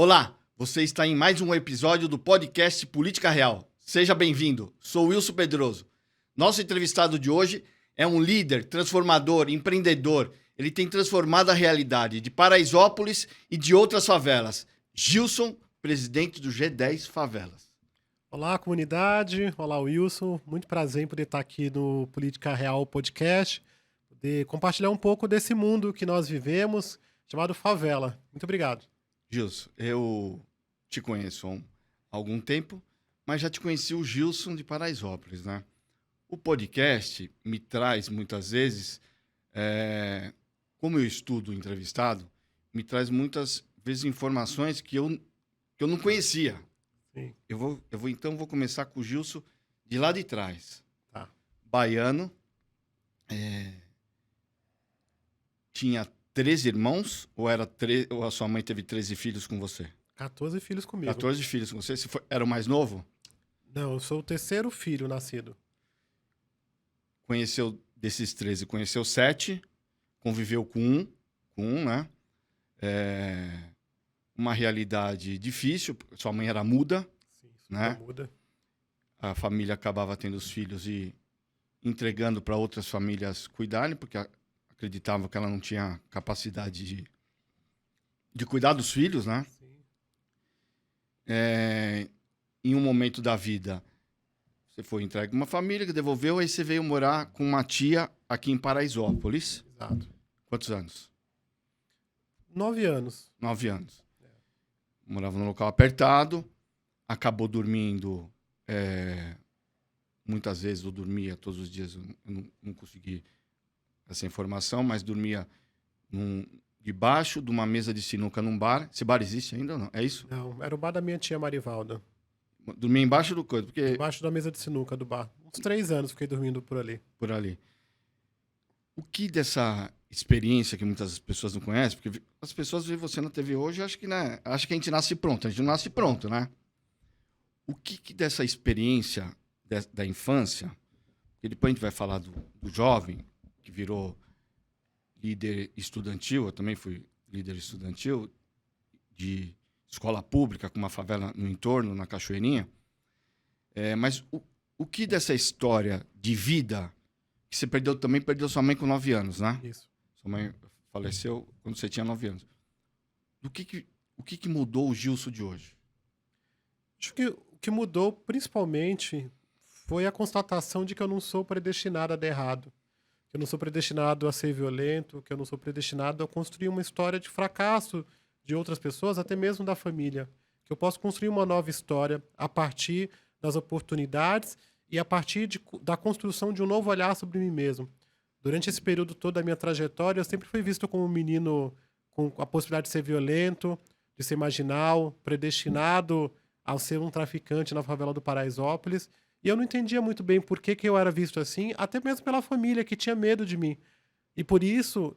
Olá, você está em mais um episódio do podcast Política Real. Seja bem-vindo, sou Wilson Pedroso. Nosso entrevistado de hoje é um líder, transformador, empreendedor. Ele tem transformado a realidade de Paraisópolis e de outras favelas. Gilson, presidente do G10 Favelas. Olá, comunidade. Olá, Wilson. Muito prazer em poder estar aqui no Política Real Podcast, poder compartilhar um pouco desse mundo que nós vivemos, chamado favela. Muito obrigado. Gilson, eu te conheço há algum tempo, mas já te conheci o Gilson de Paraisópolis, né? O podcast me traz muitas vezes, como eu estudo o entrevistado, me traz muitas vezes informações que eu não conhecia. Sim. Então vou começar com o Gilson de lá de trás. Tá. Baiano, tinha 13 irmãos ou a sua mãe teve 13 filhos com você? 14 filhos comigo. 14 filhos com você? Era o mais novo? Não, eu sou o terceiro filho nascido. Conheceu desses 13, conheceu 7, conviveu com um, né? Uma realidade difícil, sua mãe era muda, Sim, né? Muda. A família acabava tendo os filhos e entregando para outras famílias cuidarem, porque acreditavam que ela não tinha capacidade de cuidar dos filhos, né? Sim. Em um momento da vida, você foi entregue a uma família que devolveu, aí você veio morar com uma tia aqui em Paraisópolis. Exato. Quantos anos? 9 anos. 9 anos. Morava num local apertado, acabou dormindo. Muitas vezes eu dormia, todos os dias eu não consegui essa informação, mas dormia debaixo de uma mesa de sinuca num bar. Esse bar existe ainda ou não? É isso? Não, era o bar da minha tia Marivalda. Dormia embaixo do coisa, porque... Embaixo da mesa de sinuca do bar. Uns 3 anos fiquei dormindo por ali. Por ali. O que dessa experiência que muitas pessoas não conhecem, porque as pessoas veem você na TV hoje, acho que a gente nasce pronto. A gente não nasce pronto, né? O que dessa experiência da infância, e depois a gente vai falar do jovem, que virou líder estudantil, eu também fui líder estudantil, de escola pública, com uma favela no entorno, na Cachoeirinha. Mas o que dessa história de vida, que você também perdeu sua mãe com 9 anos, né? Isso. Sua mãe faleceu quando você tinha 9 anos. O que mudou o Gilson de hoje? Acho que o que mudou, principalmente, foi a constatação de que eu não sou predestinado a dar errado. Que eu não sou predestinado a ser violento, que eu não sou predestinado a construir uma história de fracasso de outras pessoas, até mesmo da família. Que eu posso construir uma nova história a partir das oportunidades e a partir da construção de um novo olhar sobre mim mesmo. Durante esse período todo da minha trajetória, eu sempre fui visto como um menino com a possibilidade de ser violento, de ser marginal, predestinado a ser um traficante na favela do Paraisópolis. E eu não entendia muito bem por que eu era visto assim, até mesmo pela família, que tinha medo de mim. E por isso,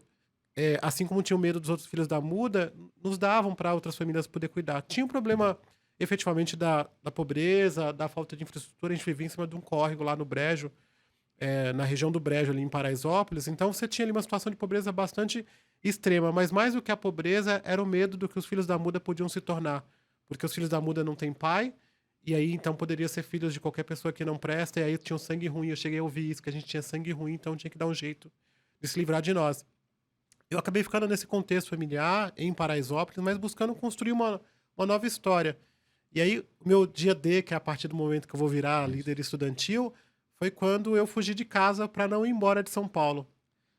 assim como tinham medo dos outros filhos da muda, nos davam para outras famílias poder cuidar. Tinha um problema, efetivamente, da pobreza, da falta de infraestrutura. A gente vivia em cima de um córrego lá no Brejo, na região do Brejo, ali em Paraisópolis. Então, você tinha ali uma situação de pobreza bastante extrema. Mas mais do que a pobreza, era o medo do que os filhos da muda podiam se tornar. Porque os filhos da muda não têm pai, e aí, então, poderia ser filhos de qualquer pessoa que não presta, e aí tinham sangue ruim. Eu cheguei a ouvir isso, que a gente tinha sangue ruim, então tinha que dar um jeito de se livrar de nós. Eu acabei ficando nesse contexto familiar, em Paraisópolis, mas buscando construir uma nova história. E aí, o meu dia D, que é a partir do momento que eu vou virar líder estudantil, foi quando eu fugi de casa para não ir embora de São Paulo.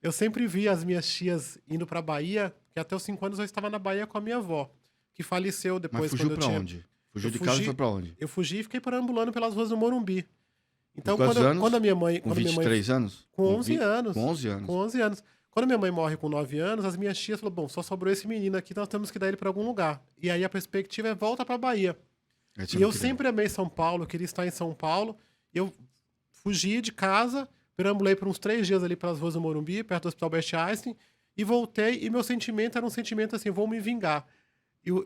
Eu sempre vi as minhas tias indo para Bahia, que até os 5 anos eu estava na Bahia com a minha avó, que faleceu depois. Mas fugiu para onde? Fugiu de casa e foi pra onde? Eu fugi e fiquei perambulando pelas ruas do Morumbi. Então, anos? quando a minha mãe... Com 23 anos? Com 11 anos. Com 11 anos. Com 11 anos. Quando minha mãe morre com 9 anos, as minhas tias falaram, bom, só sobrou esse menino aqui, nós temos que dar ele para algum lugar. E aí a perspectiva é volta para Bahia. E eu sempre amei São Paulo, queria estar em São Paulo. Eu fugi de casa, perambulei por uns 3 dias ali pelas ruas do Morumbi, perto do Hospital Albert Einstein, e voltei, e meu sentimento era um sentimento assim, vou me vingar.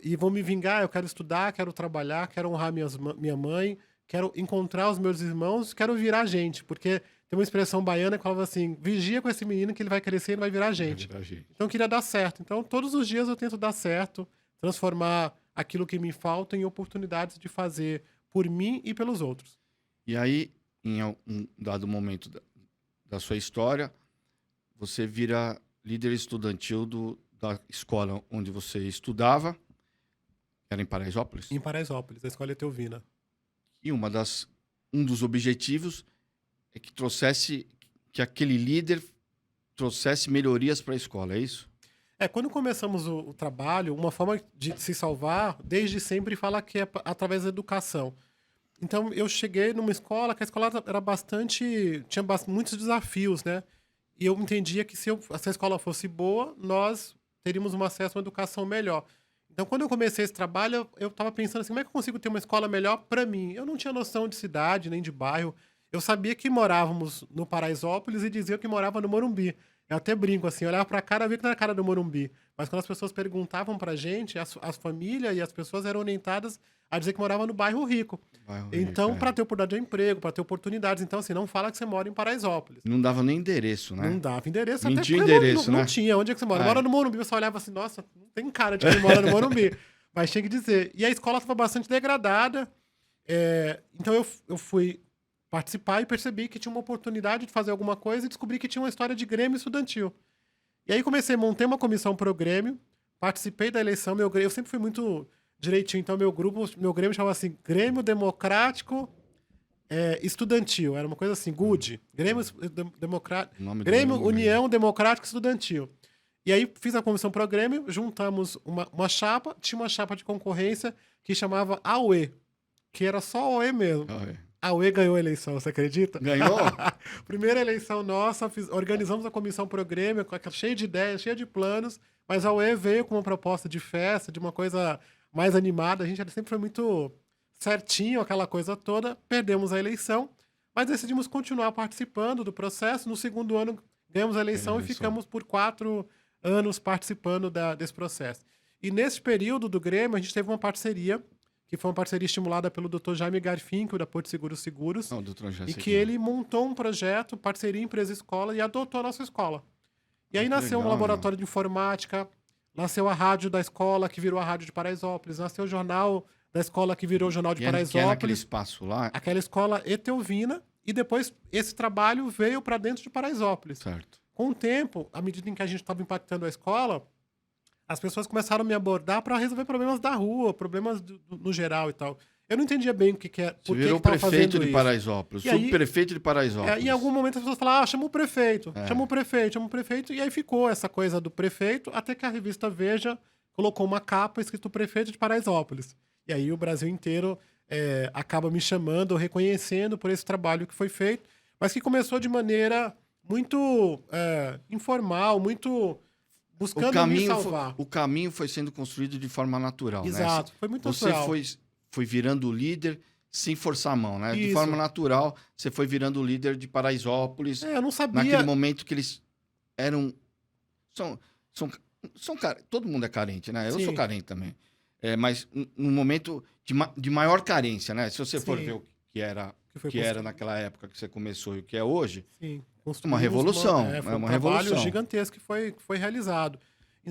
E vou me vingar, eu quero estudar, quero trabalhar, quero honrar minha mãe, quero encontrar os meus irmãos, quero virar gente. Porque tem uma expressão baiana que falava assim, vigia com esse menino que ele vai crescer e ele vai virar gente. Então eu queria dar certo. Então todos os dias eu tento dar certo, transformar aquilo que me falta em oportunidades de fazer por mim e pelos outros. E aí, em um dado momento da sua história, você vira líder estudantil da escola onde você estudava, era em Paraisópolis, Em Paraisópolis, a escola Etelvina. e um dos objetivos é que aquele líder trouxesse melhorias para a escola, é isso? Quando começamos o trabalho, uma forma de se salvar, desde sempre, fala que é através da educação. Então, eu cheguei numa escola, que a escola era tinha muitos desafios, né? E eu entendia que se a escola fosse boa, nós teríamos um acesso a uma educação melhor. Então, quando eu comecei esse trabalho, eu estava pensando assim, como é que eu consigo ter uma escola melhor para mim? Eu não tinha noção de cidade, nem de bairro. Eu sabia que morávamos no Paraisópolis e dizia que morava no Morumbi. Eu até brinco assim, eu olhava pra cara e via que não era a cara do Morumbi. Mas quando as pessoas perguntavam pra gente, as famílias e as pessoas eram orientadas a dizer que morava no bairro rico. Então, para ter oportunidade de emprego, para ter oportunidades. Então, assim, não fala que você mora em Paraisópolis. Não dava nem endereço, né? Não dava endereço. Não até tinha porque endereço, não né? tinha. Onde é que você mora? Mora no Morumbi. Você olhava assim, nossa, não tem cara de quem mora no Morumbi. Mas tinha que dizer. E a escola estava bastante degradada. Então, eu fui participar e percebi que tinha uma oportunidade de fazer alguma coisa e descobri que tinha uma história de Grêmio estudantil. E aí montei uma comissão pro Grêmio, participei da eleição, eu sempre fui muito direitinho, então meu Grêmio chamava assim, Grêmio Democrático Estudantil, era uma coisa assim, GUD, Grêmio Grêmio União Democrático Estudantil. E aí fiz a comissão pro Grêmio, juntamos uma chapa, tinha uma chapa de concorrência que chamava AUE, que era só AUE mesmo. A UE ganhou a eleição, você acredita? Ganhou? Primeira eleição nossa, organizamos a comissão pro Grêmio, cheia de ideias, cheia de planos, mas a UE veio com uma proposta de festa, de uma coisa mais animada. A gente sempre foi muito certinho, aquela coisa toda. Perdemos a eleição, mas decidimos continuar participando do processo. No segundo ano, ganhamos a eleição e ficamos por 4 anos participando desse processo. E nesse período do Grêmio, a gente teve uma parceria, que foi uma parceria estimulada pelo Dr. Jaime Garfinkel, da Porto Seguro Seguros, e que ele montou um projeto, parceria empresa-escola, e adotou a nossa escola. E aí nasceu um laboratório de informática, nasceu a rádio da escola, que virou a rádio de Paraisópolis, nasceu o jornal da escola, que virou o jornal de Paraisópolis. Que é naquele espaço lá? Aquela escola Etelvina, e depois esse trabalho veio para dentro de Paraisópolis. Certo. Com o tempo, à medida em que a gente estava impactando a escola, as pessoas começaram a me abordar para resolver problemas da rua, problemas no geral e tal. Eu não entendia bem o que é. Você virou prefeito de Paraisópolis, subprefeito de Paraisópolis. Em algum momento as pessoas falaram, chama o prefeito, chama o prefeito. E aí ficou essa coisa do prefeito, até que a revista Veja colocou uma capa escrito prefeito de Paraisópolis. E aí o Brasil inteiro acaba me chamando, reconhecendo por esse trabalho que foi feito, mas que começou de maneira muito informal, muito... buscando me salvar. O caminho foi sendo construído de forma natural, Exato, né? foi muito natural. Você foi virando líder sem forçar a mão, né? Isso. De forma natural, você foi virando líder de Paraisópolis. Eu não sabia. Naquele momento que eles eram... todo mundo é carente, né? Eu sou carente também. Mas num momento de maior carência, né? Se você for ver o que era naquela época que você começou e o que é hoje... Sim. Uma revolução. Foi um revolução trabalho gigantesco que foi realizado.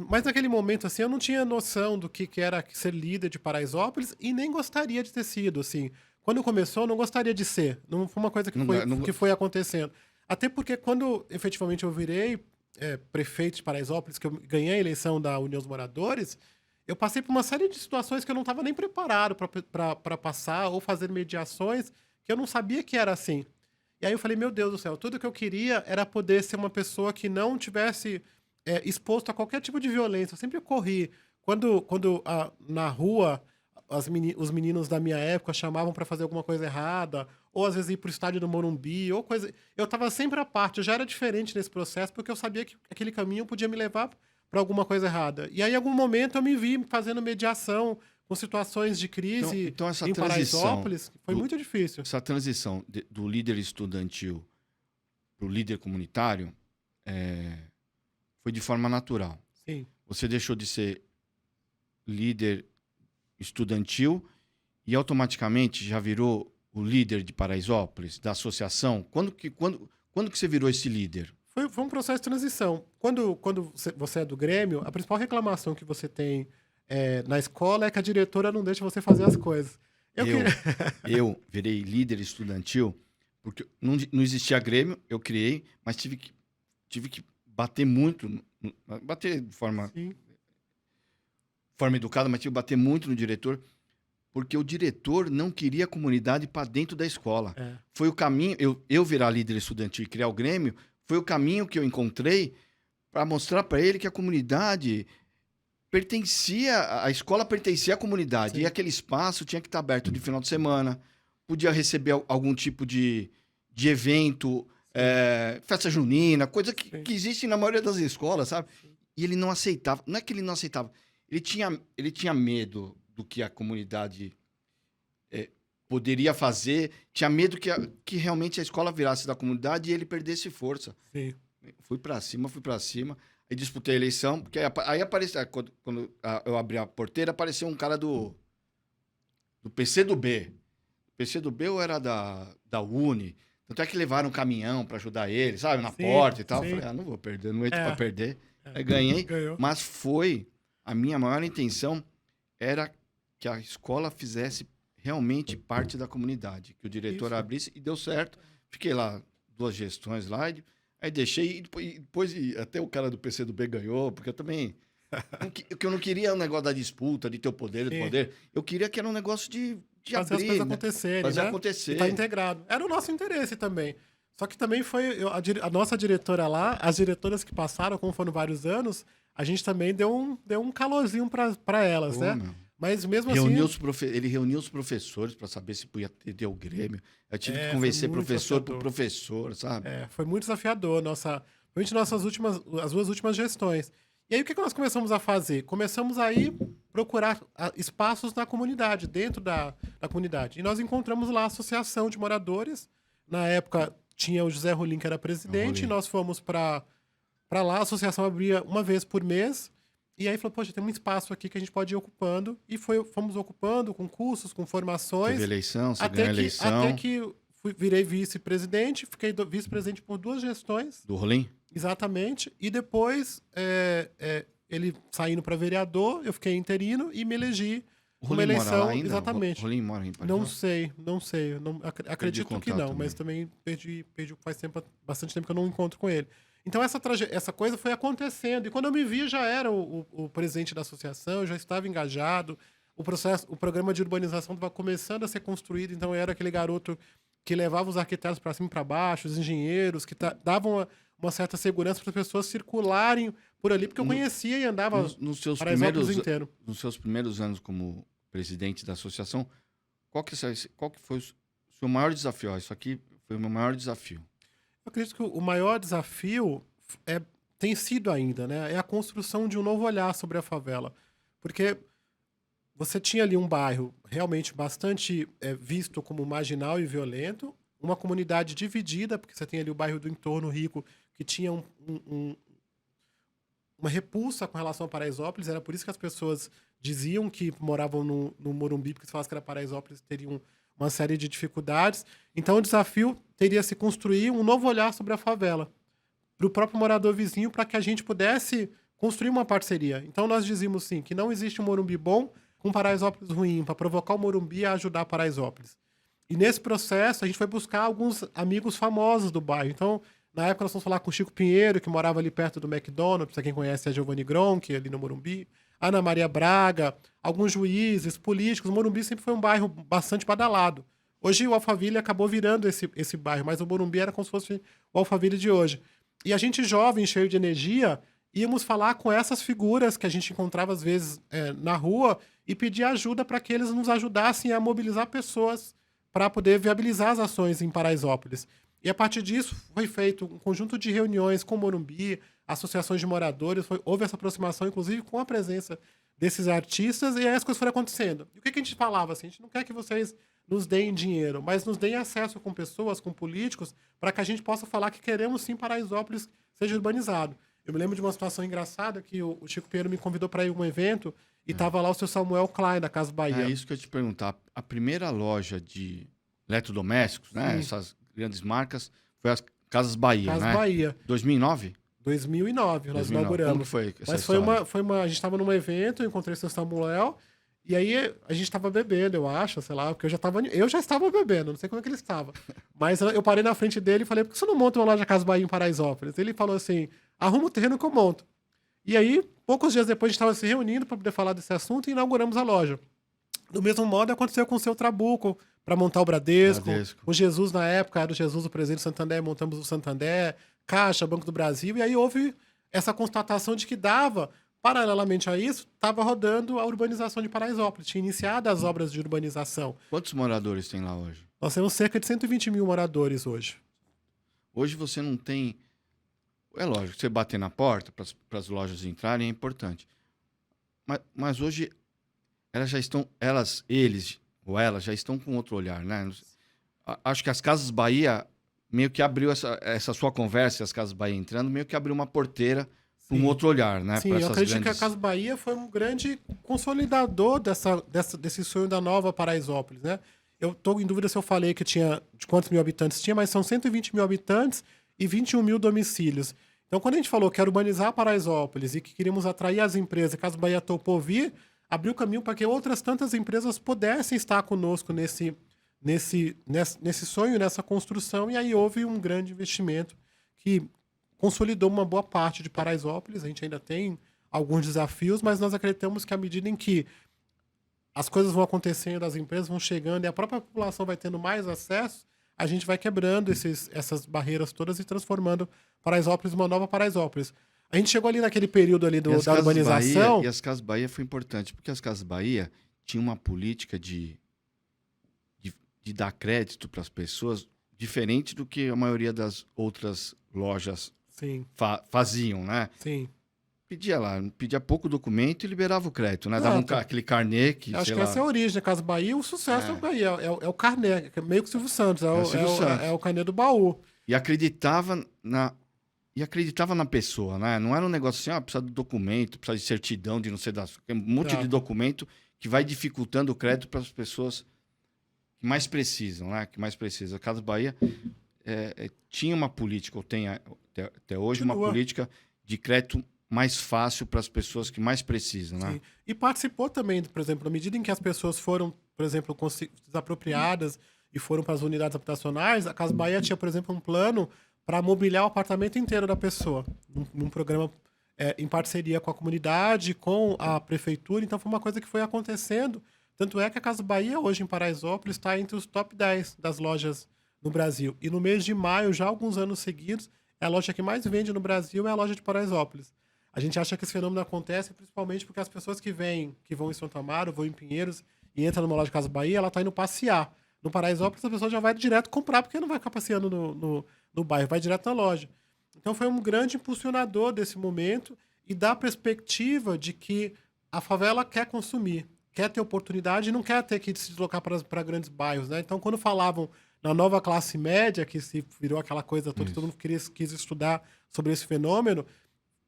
Mas naquele momento, assim, eu não tinha noção do que era ser líder de Paraisópolis e nem gostaria de ter sido, assim. Quando começou, eu não gostaria de ser. Não foi uma coisa que foi acontecendo. Até porque quando, efetivamente, eu virei prefeito de Paraisópolis, que eu ganhei a eleição da União dos Moradores, eu passei por uma série de situações que eu não estava nem preparado para passar ou fazer mediações que eu não sabia que era assim. E aí eu falei, meu Deus do céu, tudo que eu queria era poder ser uma pessoa que não tivesse exposto a qualquer tipo de violência. Eu sempre corri. Quando na rua os meninos da minha época chamavam para fazer alguma coisa errada, ou às vezes ir pro estádio do Morumbi, ou coisa... Eu estava sempre à parte. Eu já era diferente nesse processo, porque eu sabia que aquele caminho podia me levar para alguma coisa errada. E aí, em algum momento, eu me vi fazendo mediação com situações de crise então essa em Paraisópolis. Foi muito difícil. Essa transição do líder estudantil para o líder comunitário foi de forma natural. Sim. Você deixou de ser líder estudantil e automaticamente já virou o líder de Paraisópolis, da associação? Quando que você virou esse líder? Foi um processo de transição. Quando você é do Grêmio, a principal reclamação que você tem na escola é que a diretora não deixa você fazer as coisas. Eu virei líder estudantil porque não existia Grêmio, eu criei, mas tive que bater muito, bater de forma educada, mas tive que bater muito no diretor, porque o diretor não queria a comunidade para dentro da escola. Foi o caminho, eu virar líder estudantil e criar o Grêmio, foi o caminho que eu encontrei para mostrar para ele que a comunidade a escola pertencia à comunidade. Sim. E aquele espaço tinha que estar aberto de final de semana, podia receber algum tipo de evento, festa junina, coisa que existe na maioria das escolas, sabe? Sim. E ele não aceitava. Não é que ele não aceitava, ele tinha medo do que a comunidade poderia fazer, tinha medo que realmente a escola virasse da comunidade e ele perdesse força. Sim. Fui para cima. Aí disputei a eleição, porque aí apareceu, quando eu abri a porteira, apareceu um cara do PCdoB. O PCdoB eu era da Uni, tanto é que levaram um caminhão para ajudar ele, sabe, na porta e tal. Eu falei, não vou perder, não entro para perder. Aí ganhei, mas a minha maior intenção era que a escola fizesse realmente parte da comunidade, que o diretor abrisse, e deu certo. Fiquei lá 2 gestões lá, aí deixei, e depois até o cara do PCdoB ganhou, porque eu também... que eu não queria um negócio da disputa, de ter o poder, eu queria que era um negócio de fazer abrir, as coisas acontecerem, fazer né? acontecer. Tá integrado. Era o nosso interesse também. Só que também foi a nossa diretora lá, as diretoras que passaram, como foram vários anos, a gente também deu um calorzinho para elas, né? Meu. Mas mesmo assim... Ele reuniu os professores para saber se podia ter o Grêmio. Eu tive que convencer professor por professor, sabe? Foi muito desafiador. As 2 últimas gestões. E aí, o que nós começamos a fazer? Começamos a ir procurar espaços na comunidade, dentro da comunidade. E nós encontramos lá a Associação de Moradores. Na época, tinha o José Rolim, que era presidente, e nós fomos para lá. A associação abria uma vez por mês. E aí falou, poxa, tem um espaço aqui que a gente pode ir ocupando. E fomos ocupando com cursos, com formações. Teve eleição, você ganhou a eleição. Até que virei vice-presidente, fiquei vice-presidente por 2 gestões. Do Rolim? Exatamente. E depois, ele saindo para vereador, eu fiquei interino e me elegi uma eleição. Mora lá ainda? Exatamente. O Rolim mora em Paris? Não sei. Acredito que não, mas também perdi bastante tempo que eu não encontro com ele. Então, essa coisa foi acontecendo. E quando eu me vi, já era o presidente da associação, eu já estava engajado. O programa de urbanização estava começando a ser construído, então eu era aquele garoto que levava os arquitetos para cima e para baixo, os engenheiros, que davam uma certa segurança para as pessoas circularem por ali, porque eu conhecia e andava Paraisópolis inteiro. Nos seus primeiros anos como presidente da associação, qual que foi o seu maior desafio? Isso aqui foi o meu maior desafio. Eu acredito que o maior desafio tem sido ainda, né? É a construção de um novo olhar sobre a favela. Porque você tinha ali um bairro realmente bastante visto como marginal e violento, uma comunidade dividida, porque você tem ali o bairro do entorno rico, que tinha uma repulsa com relação a Paraisópolis. Era por isso que as pessoas diziam que moravam no Morumbi, porque se falasse que era Paraisópolis, teriam uma série de dificuldades. Então, o desafio teria se construir um novo olhar sobre a favela, para o próprio morador vizinho, para que a gente pudesse construir uma parceria. Então, nós dizíamos, sim, que não existe um Morumbi bom com Paraisópolis ruim, para provocar o Morumbi a ajudar Paraisópolis. E nesse processo, a gente foi buscar alguns amigos famosos do bairro. Então, na época, nós fomos falar com o Chico Pinheiro, que morava ali perto do McDonald's, para quem conhece a Giovanni Gronchi, ali no Morumbi, Ana Maria Braga, alguns juízes, políticos. O Morumbi sempre foi um bairro bastante badalado. Hoje o Alphaville acabou virando esse bairro, mas o Morumbi era como se fosse o Alphaville de hoje. E a gente jovem, cheio de energia, íamos falar com essas figuras que a gente encontrava às vezes na rua e pedir ajuda para que eles nos ajudassem a mobilizar pessoas para poder viabilizar as ações em Paraisópolis. E a partir disso foi feito um conjunto de reuniões com o Morumbi, associações de moradores, houve essa aproximação, inclusive, com a presença desses artistas, e aí as coisas foram acontecendo. E o que a gente falava? Assim, a gente não quer que vocês nos deem dinheiro, mas nos deem acesso com pessoas, com políticos, para que a gente possa falar que queremos sim Paraisópolis seja urbanizado. Eu me lembro de uma situação engraçada que o Chico Pinheiro me convidou para ir a um evento e estava lá o seu Samuel Klein, da Casa Bahia. É isso que eu ia te perguntar. A primeira loja de eletrodomésticos, né? Essas grandes marcas, foi as Casas Bahia, Casa né? Bahia. 2009? 2009, nós 2009. Como que inauguramos. foi essa Mas história? a gente estava num evento, eu encontrei o seu Samuel, e aí a gente estava bebendo, eu acho, sei lá, porque eu já estava bebendo, não sei como é que ele estava. Mas eu parei na frente dele e falei, por que você não monta uma loja Casa Bahia em Paraisópolis? Ele falou assim, arruma o terreno que eu monto. E aí, poucos dias depois, a gente estava se reunindo para poder falar desse assunto e inauguramos a loja. Do mesmo modo, aconteceu com o seu Trabuco, para montar o Bradesco. O Jesus, na época, era o Jesus, o presidente do Santander, montamos o Santander, Caixa, Banco do Brasil, e aí houve essa constatação de que dava, paralelamente a isso, estava rodando a urbanização de Paraisópolis, tinha iniciado as obras de urbanização. Quantos moradores tem lá hoje? Nós temos cerca de 120 mil moradores hoje. Hoje você não tem... É lógico, você bater na porta para as lojas entrarem é importante. Mas hoje elas já estão... Eles já estão com outro olhar, né? Acho que as Casas Bahia meio que abriu essa sua conversa, as Casas Bahia entrando, meio que abriu uma porteira para um outro olhar, né? Sim, eu acredito que a Casa Bahia foi um grande consolidador desse sonho da nova Paraisópolis, né? Eu estou em dúvida se eu falei que tinha de quantos mil habitantes tinha, mas são 120 mil habitantes e 21 mil domicílios. Então, quando a gente falou que era urbanizar Paraisópolis e que queríamos atrair as empresas, a Casa Bahia topou vir, abriu caminho para que outras tantas empresas pudessem estar conosco nesse sonho, nessa construção, e aí houve um grande investimento que consolidou uma boa parte de Paraisópolis. A gente ainda tem alguns desafios, mas nós acreditamos que à medida em que as coisas vão acontecendo, as empresas vão chegando e a própria população vai tendo mais acesso, a gente vai quebrando essas barreiras todas e transformando Paraisópolis numa nova Paraisópolis. A gente chegou ali naquele período ali da urbanização... E as Casas Bahia foi importante, porque as Casas Bahia tinham uma política de dar crédito para as pessoas diferente do que a maioria das outras lojas faziam, né? Sim. Pedia pouco documento e liberava o crédito, né? Dava aquele carnê que, acho que essa é a origem da Casa Bahia, o sucesso da Bahia. É o carnê, é meio que o Silvio Santos, é o carnê do baú. E acreditava na pessoa, né? Não era um negócio assim, precisa de documento, precisa de certidão, de não sei das... Um monte de documento que vai dificultando o crédito para as pessoas que mais precisam, né? Que mais precisam. A Casa Bahia tinha uma política, ou tem até hoje, uma política de crédito mais fácil para as pessoas que mais precisam, né? Sim. E participou também, por exemplo, na medida em que as pessoas foram, por exemplo, desapropriadas e foram para as unidades habitacionais, a Casa Bahia tinha, por exemplo, um plano para mobiliar o apartamento inteiro da pessoa, num programa em parceria com a comunidade, com a prefeitura. Então foi uma coisa que foi acontecendo. Tanto é que a Casa Bahia, hoje em Paraisópolis, está entre os top 10 das lojas no Brasil. E no mês de maio, já há alguns anos seguidos, a loja que mais vende no Brasil é a loja de Paraisópolis. A gente acha que esse fenômeno acontece principalmente porque as pessoas que vão em Santo Amaro, vão em Pinheiros e entram numa loja de Casa Bahia, ela está indo passear. No Paraisópolis, a pessoa já vai direto comprar, porque não vai ficar passeando no bairro, vai direto na loja. Então foi um grande impulsionador desse momento e da perspectiva de que a favela quer consumir, quer ter oportunidade e não quer ter que se deslocar para grandes bairros, né? Então, quando falavam na nova classe média, que se virou aquela coisa toda, que todo mundo quis estudar sobre esse fenômeno,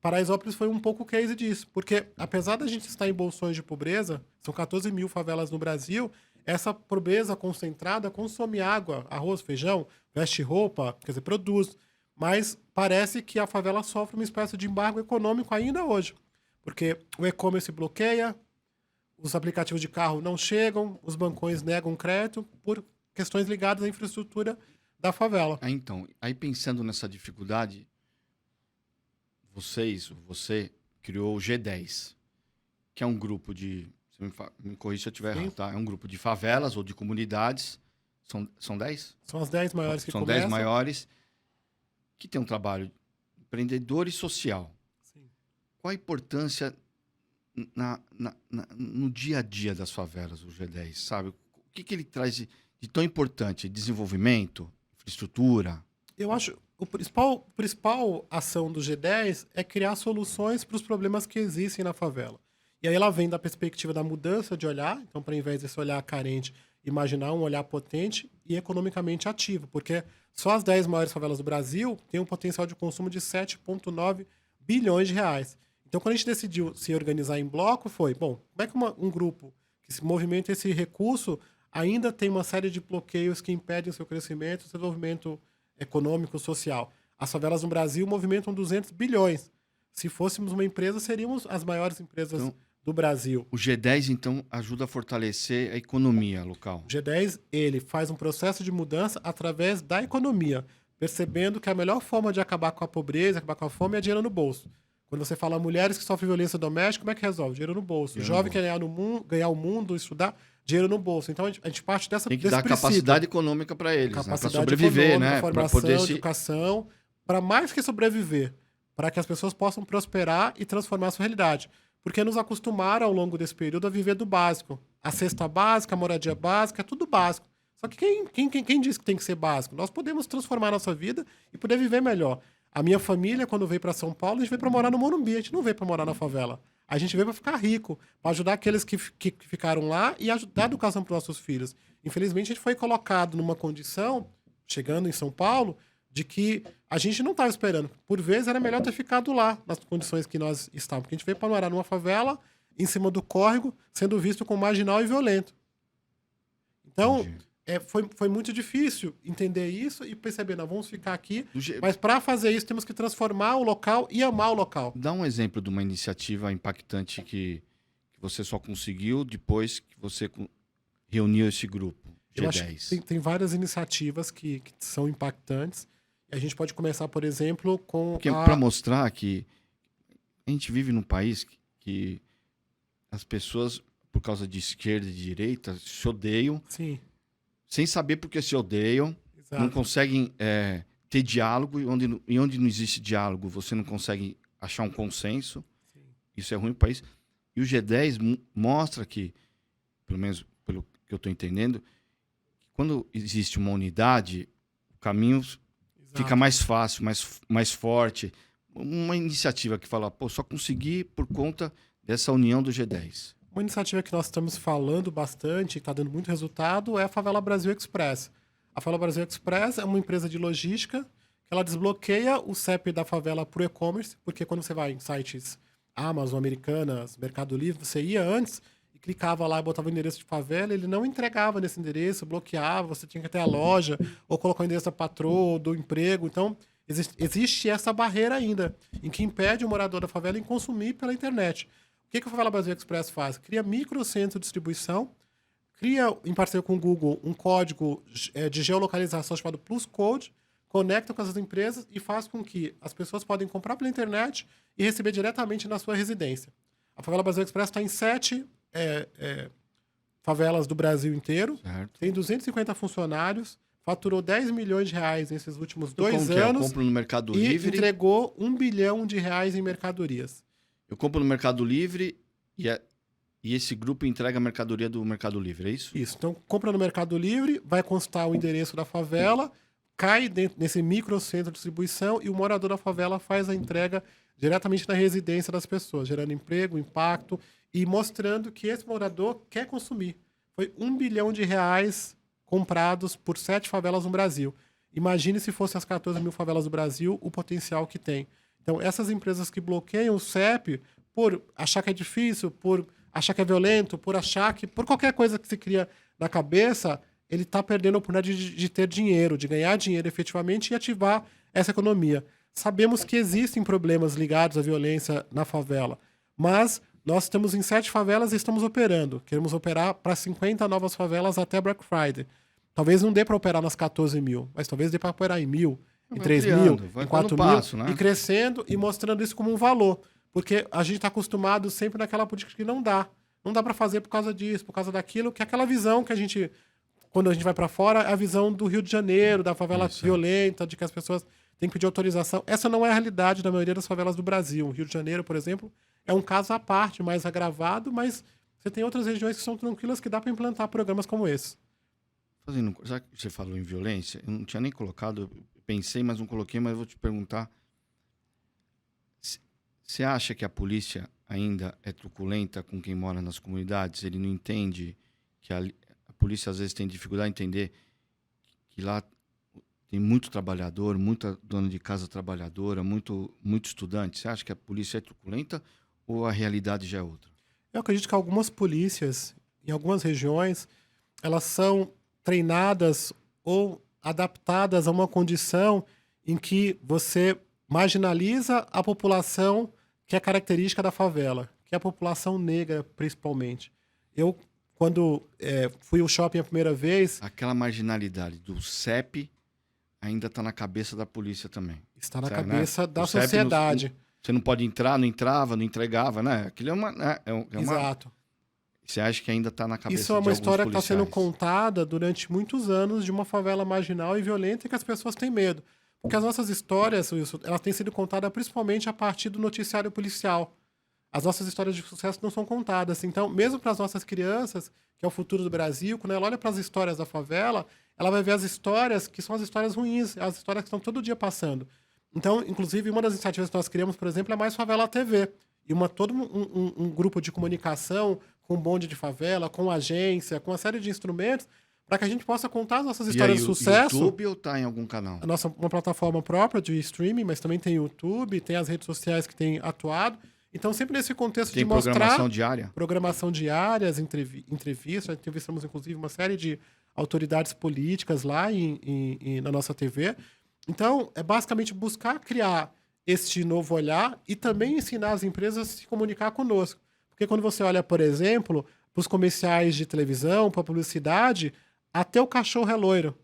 Paraisópolis foi um pouco o case disso. Porque, apesar da gente estar em bolsões de pobreza, são 14 mil favelas no Brasil, essa pobreza concentrada consome água, arroz, feijão, veste roupa, quer dizer, produz. Mas parece que a favela sofre uma espécie de embargo econômico ainda hoje. Porque o e-commerce bloqueia, os aplicativos de carro não chegam, os bancões negam crédito por questões ligadas à infraestrutura da favela. Então, aí pensando nessa dificuldade, você criou o G10, que é um grupo de... Me corrija se eu estiver errado, tá? É um grupo de favelas ou de comunidades. São 10? São as 10 maiores que começam. São 10 maiores que tem um trabalho empreendedor e social. Sim. Qual a importância no dia a dia das favelas, o G10, sabe? O que ele traz de tão importante? Desenvolvimento, infraestrutura? Eu acho que a principal ação do G10 é criar soluções para os problemas que existem na favela. E aí ela vem da perspectiva da mudança de olhar, então, para, ao invés desse olhar carente, imaginar um olhar potente e economicamente ativo, porque só as 10 maiores favelas do Brasil têm um potencial de consumo de 7,9 bilhões de reais. Então, quando a gente decidiu se organizar em bloco, foi, bom, como é que um grupo que se movimenta esse recurso ainda tem uma série de bloqueios que impedem o seu crescimento, o seu desenvolvimento econômico, social? As favelas no Brasil movimentam 200 bilhões. Se fôssemos uma empresa, seríamos as maiores empresas Então, do Brasil. o G10, então, ajuda a fortalecer a economia local. O G10, ele faz um processo de mudança através da economia, percebendo que a melhor forma de acabar com a pobreza, acabar com a fome, é dinheiro no bolso. Quando você fala mulheres que sofrem violência doméstica, como é que resolve? Dinheiro no bolso. Dinheiro Jovem no quer ganhar o mundo, estudar, dinheiro no bolso. Então, a gente parte Tem que desse dar princípio. capacidade econômica para eles, né? Para Capacidade sobreviver, econômica, né? Para formação, poder se... educação, para mais que sobreviver, para que as pessoas possam prosperar e transformar a sua realidade. Porque nos acostumaram ao longo desse período a viver do básico. A cesta básica, a moradia básica, é tudo básico. Só que quem disse que tem que ser básico? Nós podemos transformar a nossa vida e poder viver melhor. A minha família, quando veio para São Paulo, a gente veio para morar no Morumbi, a gente não veio para morar na favela. A gente veio para ficar rico, para ajudar aqueles que ficaram lá e ajudar a educação para os nossos filhos. Infelizmente, a gente foi colocado numa condição, chegando em São Paulo, de que a gente não estava esperando. Por vezes, era melhor ter ficado lá, nas condições que nós estávamos. Porque a gente veio para morar numa favela, em cima do córrego, sendo visto como marginal e violento. Então, foi muito difícil entender isso e perceber, não, vamos ficar aqui, mas para fazer isso temos que transformar o local e amar o local. Dá um exemplo de uma iniciativa impactante que você só conseguiu depois que você reuniu esse grupo, G10. Tem várias iniciativas que são impactantes. A gente pode começar, por exemplo, com Para mostrar que a gente vive num país que as pessoas, por causa de esquerda e de direita, se odeiam. Sim. Sem saber por que se odeiam. Exato. Não conseguem ter diálogo. E onde não existe diálogo, você não consegue achar um consenso. Sim. Isso é ruim para o país. E o G10 mostra que, pelo menos pelo que eu estou entendendo, que quando existe uma unidade, o caminho fica mais fácil, mais forte. Uma iniciativa que fala, pô, só consegui por conta dessa união do G10. Uma iniciativa que nós estamos falando bastante, que está dando muito resultado, é a Favela Brasil Express. A Favela Brasil Express é uma empresa de logística que ela desbloqueia o CEP da favela para o e-commerce, porque quando você vai em sites Amazon, Americanas, Mercado Livre, você ia antes e clicava lá e botava o endereço de favela, ele não entregava nesse endereço, bloqueava, você tinha que ter a loja, ou colocar o endereço da patroa, do emprego. Então, existe essa barreira ainda, em que impede o morador da favela em consumir pela internet. O que a Favela Brasil Express faz? Cria microcentro de distribuição, cria, em parceria com o Google, um código de geolocalização chamado Plus Code, conecta com essas empresas e faz com que as pessoas podem comprar pela internet e receber diretamente na sua residência. A Favela Brasil Express está em 7 favelas do Brasil inteiro, Certo. tem 250 funcionários, faturou 10 milhões de reais nesses últimos 2 anos Eu compro no Mercado e Livre. entregou 1 bilhão de reais em mercadorias. Eu compro no Mercado Livre e esse grupo entrega a mercadoria do Mercado Livre, é isso? Isso. Então, compra no Mercado Livre, vai constar o endereço da favela, cai dentro nesse microcentro de distribuição e o morador da favela faz a entrega diretamente na residência das pessoas, gerando emprego, impacto e mostrando que esse morador quer consumir. Foi 1 bilhão de reais comprados por 7 favelas no Brasil. Imagine se fossem as 14 mil favelas do Brasil, o potencial que tem. Então, essas empresas que bloqueiam o CEP por achar que é difícil, por achar que é violento, por achar que... Por qualquer coisa que se cria na cabeça, ele está perdendo a oportunidade de ter dinheiro, de ganhar dinheiro efetivamente e ativar essa economia. Sabemos que existem problemas ligados à violência na favela, mas nós estamos em 7 favelas e estamos operando. Queremos operar para 50 novas favelas até Black Friday. Talvez não dê para operar nas 14 mil, mas talvez dê para operar em 1.000, em 3 mil, em 4 mil, né? E crescendo e mostrando isso como um valor. Porque a gente está acostumado sempre naquela política que não dá. Não dá para fazer por causa disso, por causa daquilo, que é aquela visão que a gente, quando a gente vai para fora, é a visão do Rio de Janeiro, da favela violenta, de que as pessoas têm que pedir autorização. Essa não é a realidade da maioria das favelas do Brasil. O Rio de Janeiro, por exemplo, é um caso à parte, mais agravado, mas você tem outras regiões que são tranquilas que dá para implantar programas como esse. Já que você falou em violência, eu não tinha nem colocado, eu pensei, mas não coloquei, mas eu vou te perguntar. Você acha que a polícia ainda é truculenta com quem mora nas comunidades? Ele não entende que a polícia às vezes tem dificuldade em entender que lá tem muito trabalhador, muita dona de casa trabalhadora, muito estudante. Você acha que a polícia é truculenta ou a realidade já é outra? Eu acredito que algumas polícias, em algumas regiões, elas são treinadas ou adaptadas a uma condição em que você marginaliza a população que é característica da favela, que é a população negra, principalmente. Eu, quando fui ao shopping a primeira vez... Aquela marginalidade do CEP ainda está na cabeça da polícia também. Está na Certo, cabeça da O CEP sociedade. você não pode entrar, não entrava, não entregava, né? Aquilo é uma... Exato. Você acha que ainda está na cabeça Isso é de uma alguns história que está sendo policiais. contada durante muitos anos de uma favela marginal e violenta e que as pessoas têm medo. Porque as nossas histórias, Wilson, elas têm sido contadas principalmente a partir do noticiário policial. As nossas histórias de sucesso não são contadas. Então, mesmo para as nossas crianças, que é o futuro do Brasil, quando ela olha para as histórias da favela, ela vai ver as histórias que são as histórias ruins, as histórias que estão todo dia passando. Então, inclusive, uma das iniciativas que nós criamos, por exemplo, é Mais Favela TV. E todo um grupo de comunicação com bonde de favela, com agência, com uma série de instrumentos, para que a gente possa contar as nossas histórias de sucesso. YouTube ou tá em algum canal? Uma plataforma própria de streaming, mas também tem YouTube, tem as redes sociais que têm atuado. Então, sempre nesse contexto Tem de mostrar... programação diária? Programação diária, entrevistas. Entrevistamos, inclusive, uma série de autoridades políticas lá na nossa TV. Então, é basicamente buscar criar este novo olhar e também ensinar as empresas a se comunicar conosco. Porque quando você olha, por exemplo, para os comerciais de televisão, para a publicidade, até o cachorro é loiro.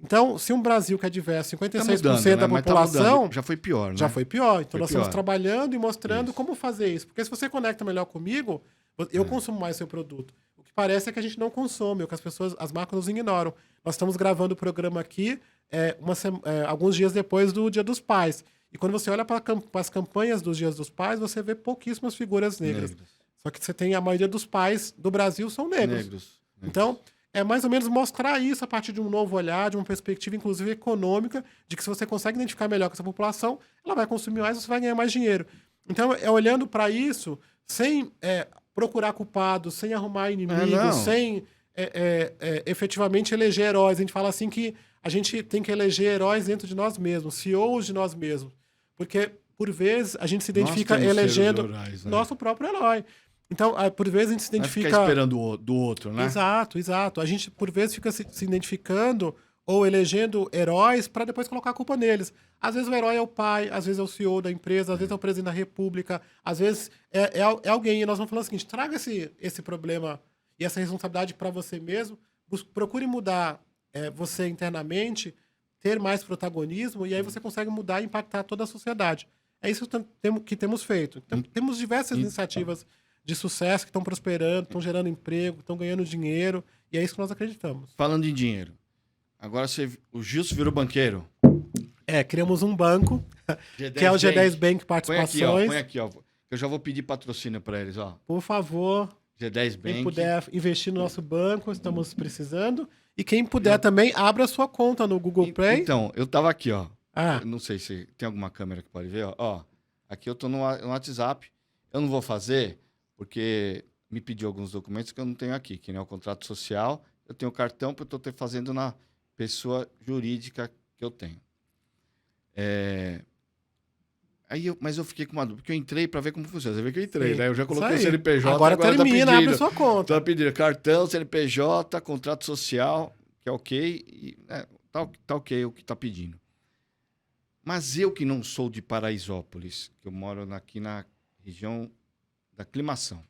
Então, se um Brasil que é diverso, 56% da população... Já foi pior, né? Já foi pior. Então, Foi nós pior. estamos trabalhando e mostrando Isso. como fazer isso. Porque se você conecta melhor comigo, eu consumo mais seu produto. O que parece é que a gente não consome, ou que as marcas nos ignoram. Nós estamos gravando o programa aqui alguns dias depois do Dia dos Pais. E quando você olha para as campanhas dos Dias dos Pais, você vê pouquíssimas figuras negras. Só que você tem a maioria dos pais do Brasil são negros. Então, é mais ou menos mostrar isso a partir de um novo olhar, de uma perspectiva, inclusive, econômica, de que se você consegue identificar melhor com essa população, ela vai consumir mais, você vai ganhar mais dinheiro. Então, é olhando para isso, sem procurar culpados, sem arrumar inimigos, sem efetivamente eleger heróis. A gente fala assim que a gente tem que eleger heróis dentro de nós mesmos, CEOs de nós mesmos. Porque, por vezes, a gente se identifica elegendo nosso próprio herói. Então, por vezes, a gente se identifica... Vai ficar esperando do outro, né? Exato, exato. A gente, por vezes, fica se identificando ou elegendo heróis para depois colocar a culpa neles. Às vezes o herói é o pai, às vezes é o CEO da empresa, às vezes é o presidente da república, às vezes é alguém. E nós vamos falando o seguinte, traga esse problema e essa responsabilidade para você mesmo, procure mudar você internamente, ter mais protagonismo, e aí você consegue mudar e impactar toda a sociedade. É isso que temos feito. Então, temos diversas iniciativas de sucesso que estão prosperando, estão gerando emprego, estão ganhando dinheiro, e é isso que nós acreditamos. Falando em dinheiro, agora o Gilson virou banqueiro. Criamos um banco, que é o G10 Bank Participações. Põe aqui, ó. Eu já vou pedir patrocínio para eles, ó. Por favor, G10 Bank. quem puder investir no nosso banco, estamos precisando. E quem puder também, abra sua conta no Google Play. Então, eu tava aqui, ó. Eu não sei se tem alguma câmera que pode ver, ó. Aqui eu tô no WhatsApp. Eu não vou fazer, porque me pediu alguns documentos que eu não tenho aqui, que nem o contrato social. Eu tenho o cartão, porque eu estou fazendo na pessoa jurídica que eu tenho. Mas eu fiquei com uma dúvida, porque eu entrei para ver como funciona. Você vê que eu entrei, né? Eu já coloquei o CNPJ. Agora termina, abre sua conta. Tá pedindo cartão, CNPJ, contrato social, que é ok. Tá ok o que tá pedindo. Mas eu que não sou de Paraisópolis, que eu moro aqui na região da Aclimação,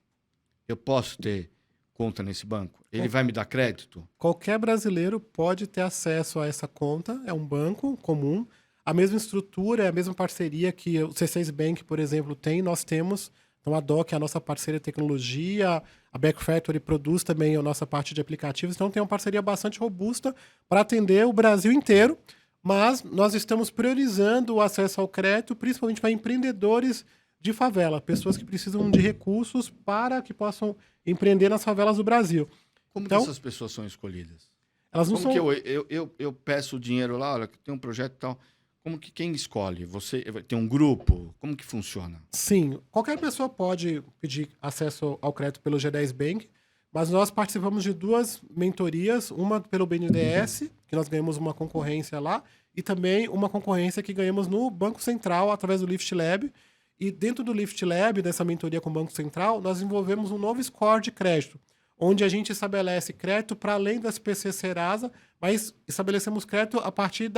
eu posso ter conta nesse banco? Ele vai me dar crédito? Qualquer brasileiro pode ter acesso a essa conta. É um banco comum. A mesma estrutura, a mesma parceria que o C6 Bank, por exemplo, tem, nós temos. Então, a DOC é a nossa parceira de tecnologia, a Back Factory produz também a nossa parte de aplicativos. Então, tem uma parceria bastante robusta para atender o Brasil inteiro. Mas nós estamos priorizando o acesso ao crédito, principalmente para empreendedores de favela, pessoas que precisam de recursos para que possam empreender nas favelas do Brasil. Como que essas pessoas são escolhidas? Elas não Como são... que eu peço o dinheiro lá, olha, tem um projeto e tal. Como que quem escolhe? Você tem um grupo? Como que funciona? Sim, qualquer pessoa pode pedir acesso ao crédito pelo G10 Bank, mas nós participamos de 2 mentorias, uma pelo BNDES, que nós ganhamos uma concorrência lá, e também uma concorrência que ganhamos no Banco Central, através do Lift Lab. E dentro do Lift Lab, dessa mentoria com o Banco Central, nós desenvolvemos um novo score de crédito, onde a gente estabelece crédito para além das SPC Serasa, mas estabelecemos crédito a partir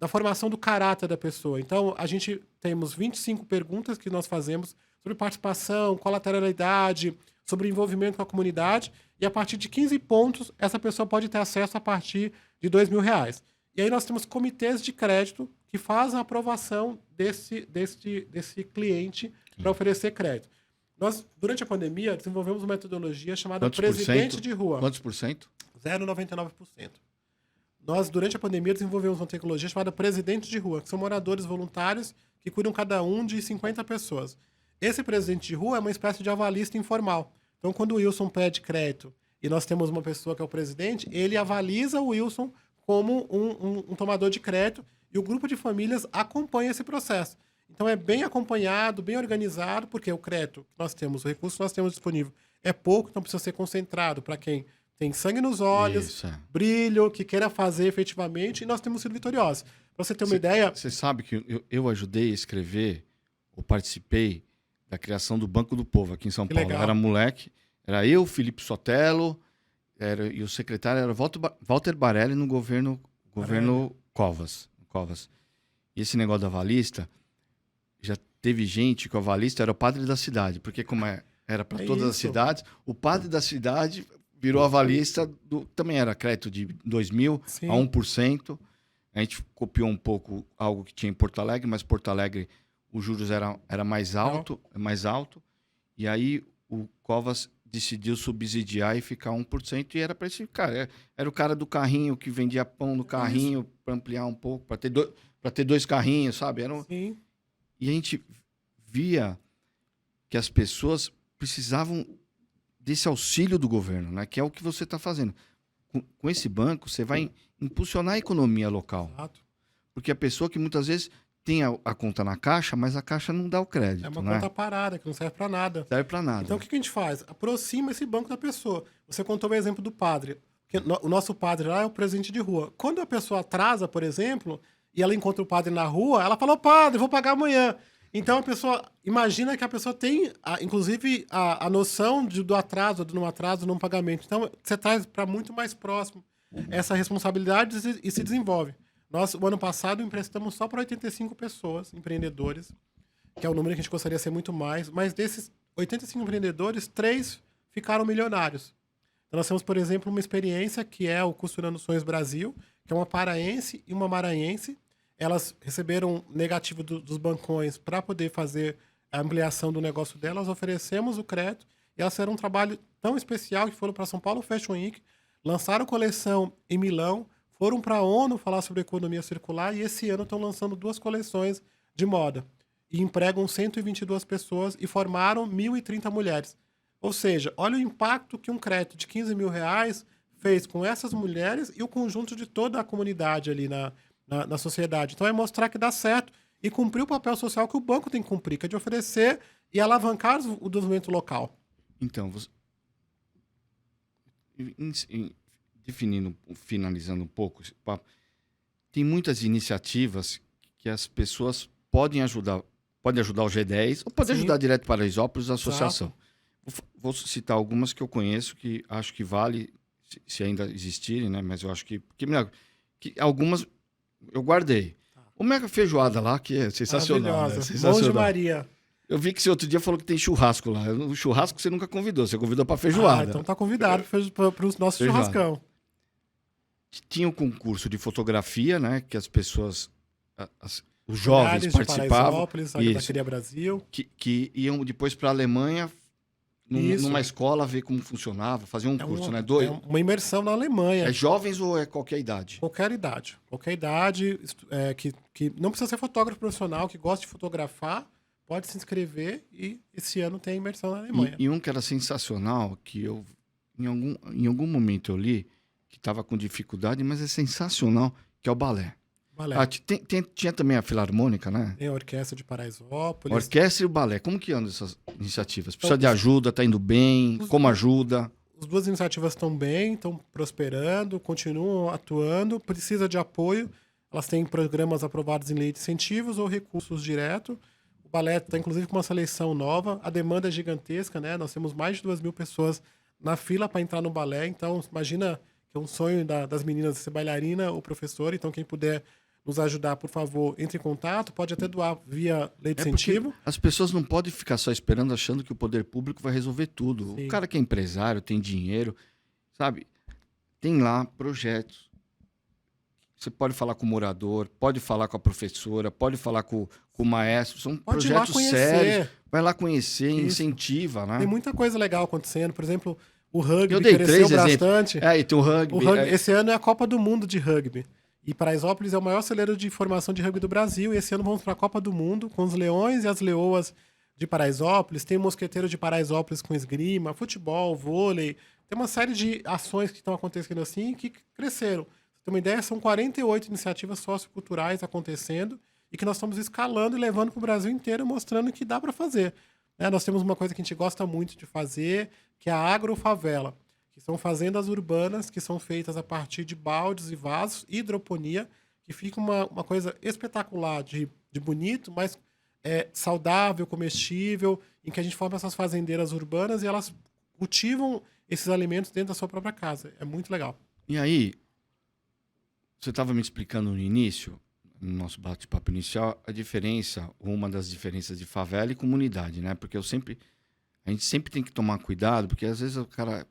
da formação do caráter da pessoa. Então, a gente temos 25 perguntas que nós fazemos sobre participação, colateralidade, sobre envolvimento com a comunidade, e a partir de 15 pontos, essa pessoa pode ter acesso a partir de R$2.000. E aí nós temos comitês de crédito que fazem a aprovação desse cliente para oferecer crédito. Nós, durante a pandemia, desenvolvemos uma metodologia chamada Presidente de Rua. Quantos por cento? 0,99%. Nós, durante a pandemia, desenvolvemos uma tecnologia chamada Presidente de Rua, que são moradores voluntários que cuidam cada um de 50 pessoas. Esse presidente de rua é uma espécie de avalista informal. Então, quando o Wilson pede crédito e nós temos uma pessoa que é o presidente, ele avaliza o Wilson como um tomador de crédito e o grupo de famílias acompanha esse processo. Então, é bem acompanhado, bem organizado, porque o crédito que nós temos, o recurso que nós temos disponível é pouco, então precisa ser concentrado para quem tem sangue nos olhos, brilho, que queira fazer efetivamente, e nós temos sido vitoriosos. Para você ter uma ideia... Você sabe que eu ajudei a escrever, ou participei, da criação do Banco do Povo aqui em São Paulo. Legal. Era moleque, era eu, Felipe Sotelo, e o secretário era Walter Barelli no governo Covas. E esse negócio do avalista, já teve gente que o avalista era o padre da cidade, porque como era para todas as cidades, o padre da cidade virou avalista, também era crédito de 2.000 a 1%. A gente copiou um pouco algo que tinha em Porto Alegre, mas Porto Alegre os juros era mais alto. E aí o Covas decidiu subsidiar e ficar 1%, e era para esse cara. Era o cara do carrinho que vendia pão no carrinho para ampliar um pouco, para ter dois carrinhos, sabe? Sim. E a gente via que as pessoas precisavam desse auxílio do governo, né? Que é o que você está fazendo. Com esse banco, você vai impulsionar a economia local. Exato. Porque a pessoa que muitas vezes tem a conta na Caixa, mas a Caixa não dá o crédito. É uma né? conta parada, que não serve para nada. Serve para nada. Então, o que a gente faz? Aproxima esse banco da pessoa. Você contou o exemplo do padre. O nosso padre lá é o presidente de rua. Quando a pessoa atrasa, por exemplo, e ela encontra o padre na rua, ela fala, padre, vou pagar amanhã. Então, a pessoa imagina que a pessoa tem, inclusive, a noção do atraso, do não atraso, do não pagamento. Então, você traz para muito mais próximo essa responsabilidade e se desenvolve. Nós, o ano passado, emprestamos só para 85 pessoas, empreendedores, que é o número que a gente gostaria de ser muito mais, mas desses 85 empreendedores, 3 ficaram milionários. Então, nós temos, por exemplo, uma experiência que é o Costurando Sonhos Brasil, que é uma paraense e uma maranhense. Elas receberam negativo dos bancões para poder fazer a ampliação do negócio delas, oferecemos o crédito, e elas fizeram um trabalho tão especial que foram para São Paulo Fashion Week, lançaram coleção em Milão, foram para a ONU falar sobre economia circular, e esse ano estão lançando 2 coleções de moda. E empregam 122 pessoas e formaram 1.030 mulheres. Ou seja, olha o impacto que um crédito de R$15.000 fez com essas mulheres e o conjunto de toda a comunidade ali na sociedade. Então é mostrar que dá certo e cumprir o papel social que o banco tem que cumprir, que é de oferecer e alavancar o desenvolvimento local. Então, finalizando um pouco esse papo, tem muitas iniciativas que as pessoas podem ajudar. Pode ajudar o G10 ou pode ajudar direto para a Paraisópolis, a associação. Vou citar algumas que eu conheço, que acho que vale, se ainda existirem, né? Mas eu acho que algumas eu guardei. O Mega Feijoada lá, que é sensacional. Né? Mão de Maria. Eu vi que você outro dia falou que tem churrasco lá. O churrasco você nunca convidou, você convidou para feijoada. Então tá convidado para o nosso churrascão. Tinha o concurso de fotografia, né? Que as pessoas, os jovens participavam. Da Queria Brasil. Que iam depois para a Alemanha, numa escola, ver como funcionava, fazer um curso, né? Uma imersão na Alemanha. É jovens ou é qualquer idade? Qualquer idade. Qualquer idade, que não precisa ser fotógrafo profissional, que gosta de fotografar, pode se inscrever, e esse ano tem a imersão na Alemanha. E um que era sensacional, que eu em algum momento eu li, que estava com dificuldade, mas é sensacional, que é o balé. Tinha também a Filarmônica, né? Tem a Orquestra de Paraisópolis. Orquestra e o balé. Como que andam essas iniciativas? Precisa de ajuda, está indo bem? Como ajuda? As 2 iniciativas estão bem, estão prosperando, continuam atuando, precisa de apoio. Elas têm programas aprovados em lei de incentivos ou recursos diretos. O balé está, inclusive, com uma seleção nova. A demanda é gigantesca, né? Nós temos mais de 2.000 pessoas na fila para entrar no balé. Então, imagina que é um sonho das meninas ser bailarina ou professora. Então, quem puder nos ajudar, por favor, entre em contato, pode até doar via lei de É porque incentivo. as pessoas não podem ficar só esperando, achando que o poder público vai resolver tudo. Sim. O cara que é empresário, tem dinheiro, sabe? Tem lá projetos. Você pode falar com o morador, pode falar com a professora, pode falar com o maestro. São Pode ir lá projetos conhecer. sérios. Vai lá conhecer, Isso. incentiva, né? Tem muita coisa legal acontecendo. Por exemplo, o rugby Eu dei cresceu 3 exemplos. bastante. E tem o rugby. O rugby, esse ano é a Copa do Mundo de rugby. E Paraisópolis é o maior celeiro de formação de rugby do Brasil. E esse ano vamos para a Copa do Mundo com os Leões e as Leoas de Paraisópolis. Tem o Mosqueteiro de Paraisópolis com esgrima, futebol, vôlei. Tem uma série de ações que estão acontecendo assim que cresceram. Pra você ter uma ideia, são 48 iniciativas socioculturais acontecendo e que nós estamos escalando e levando para o Brasil inteiro, mostrando que dá para fazer. Nós temos uma coisa que a gente gosta muito de fazer, que é a agrofavela, que são fazendas urbanas que são feitas a partir de baldes e vasos, hidroponia, que fica uma coisa espetacular de bonito, mas saudável, comestível, em que a gente forma essas fazendeiras urbanas e elas cultivam esses alimentos dentro da sua própria casa. É muito legal. E aí, você estava me explicando no início, no nosso bate-papo inicial, a diferença, uma das diferenças de favela e comunidade, né? Porque a gente sempre tem que tomar cuidado, porque às vezes o cara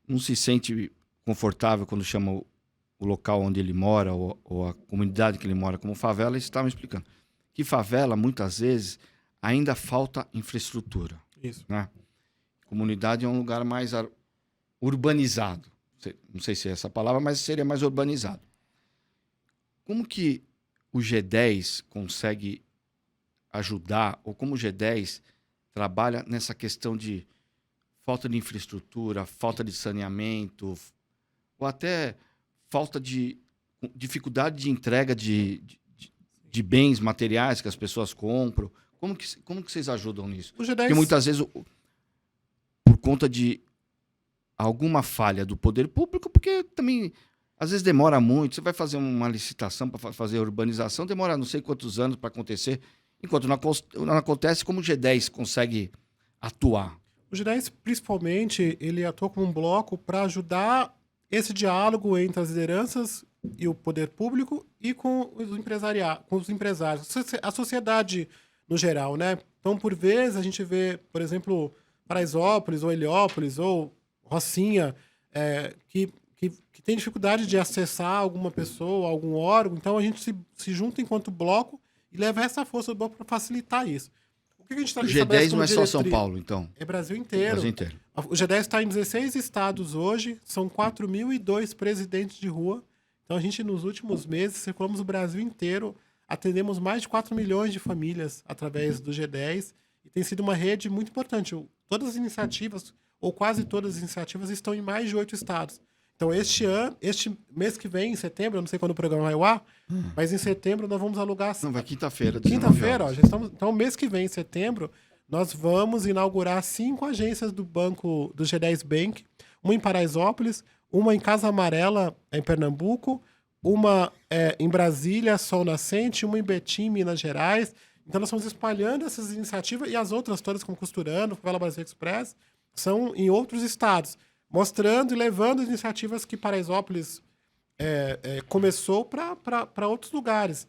não se sente confortável quando chama o local onde ele mora ou a comunidade que ele mora como favela, e você estava me explicando. Que favela, muitas vezes, ainda falta infraestrutura. Isso. Né? Comunidade é um lugar mais urbanizado. Não sei se é essa palavra, mas seria mais urbanizado. Como que o G10 consegue ajudar, ou como o G10 trabalha nessa questão de falta de infraestrutura, falta de saneamento, ou até falta de dificuldade de entrega de bens materiais que as pessoas compram? Como que vocês ajudam nisso? O G10... Porque muitas vezes, por conta de alguma falha do poder público, porque também às vezes demora muito, você vai fazer uma licitação para fazer a urbanização, demora não sei quantos anos para acontecer, enquanto não acontece, como o G10 consegue atuar? O G10, principalmente, ele atua como um bloco para ajudar esse diálogo entre as lideranças e o poder público e com os empresários, a sociedade no geral, né? Então, por vezes, a gente vê, por exemplo, Paraisópolis ou Heliópolis ou Rocinha, que tem dificuldade de acessar alguma pessoa, algum órgão. Então, a gente se junta enquanto bloco e leva essa força do bloco para facilitar isso. O que a gente O G10 não é só São Paulo, então? É Brasil inteiro. Brasil inteiro. O G10 está em 16 estados hoje, são 4.002 presidentes de rua. Então, a gente, nos últimos meses, circulamos o Brasil inteiro, atendemos mais de 4 milhões de famílias através do G10, e tem sido uma rede muito importante. Todas as iniciativas, ou quase todas as iniciativas, estão em mais de 8 estados. Então, este mês que vem, em setembro, eu não sei quando o programa vai ao ar, mas em setembro nós vamos alugar... Não, vai quinta-feira. Quinta-feira, já estamos... Então, mês que vem, em setembro, nós vamos inaugurar 5 agências do banco do G10 Bank, uma em Paraisópolis, uma em Casa Amarela, em Pernambuco, uma em Brasília, Sol Nascente, uma em Betim, Minas Gerais. Então, nós estamos espalhando essas iniciativas, e as outras todas, como Costurando, Favela Brasil Express, são em outros estados, mostrando e levando as iniciativas que Paraisópolis começou para outros lugares.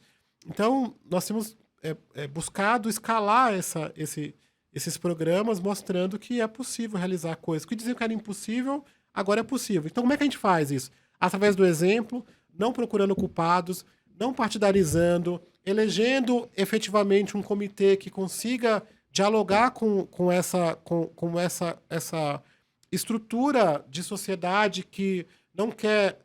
Então, nós temos buscado escalar esses programas, mostrando que é possível realizar coisas. O que diziam que era impossível, agora é possível. Então, como é que a gente faz isso? Através do exemplo, não procurando culpados, não partidarizando, elegendo efetivamente um comitê que consiga dialogar com essa estrutura de sociedade que não quer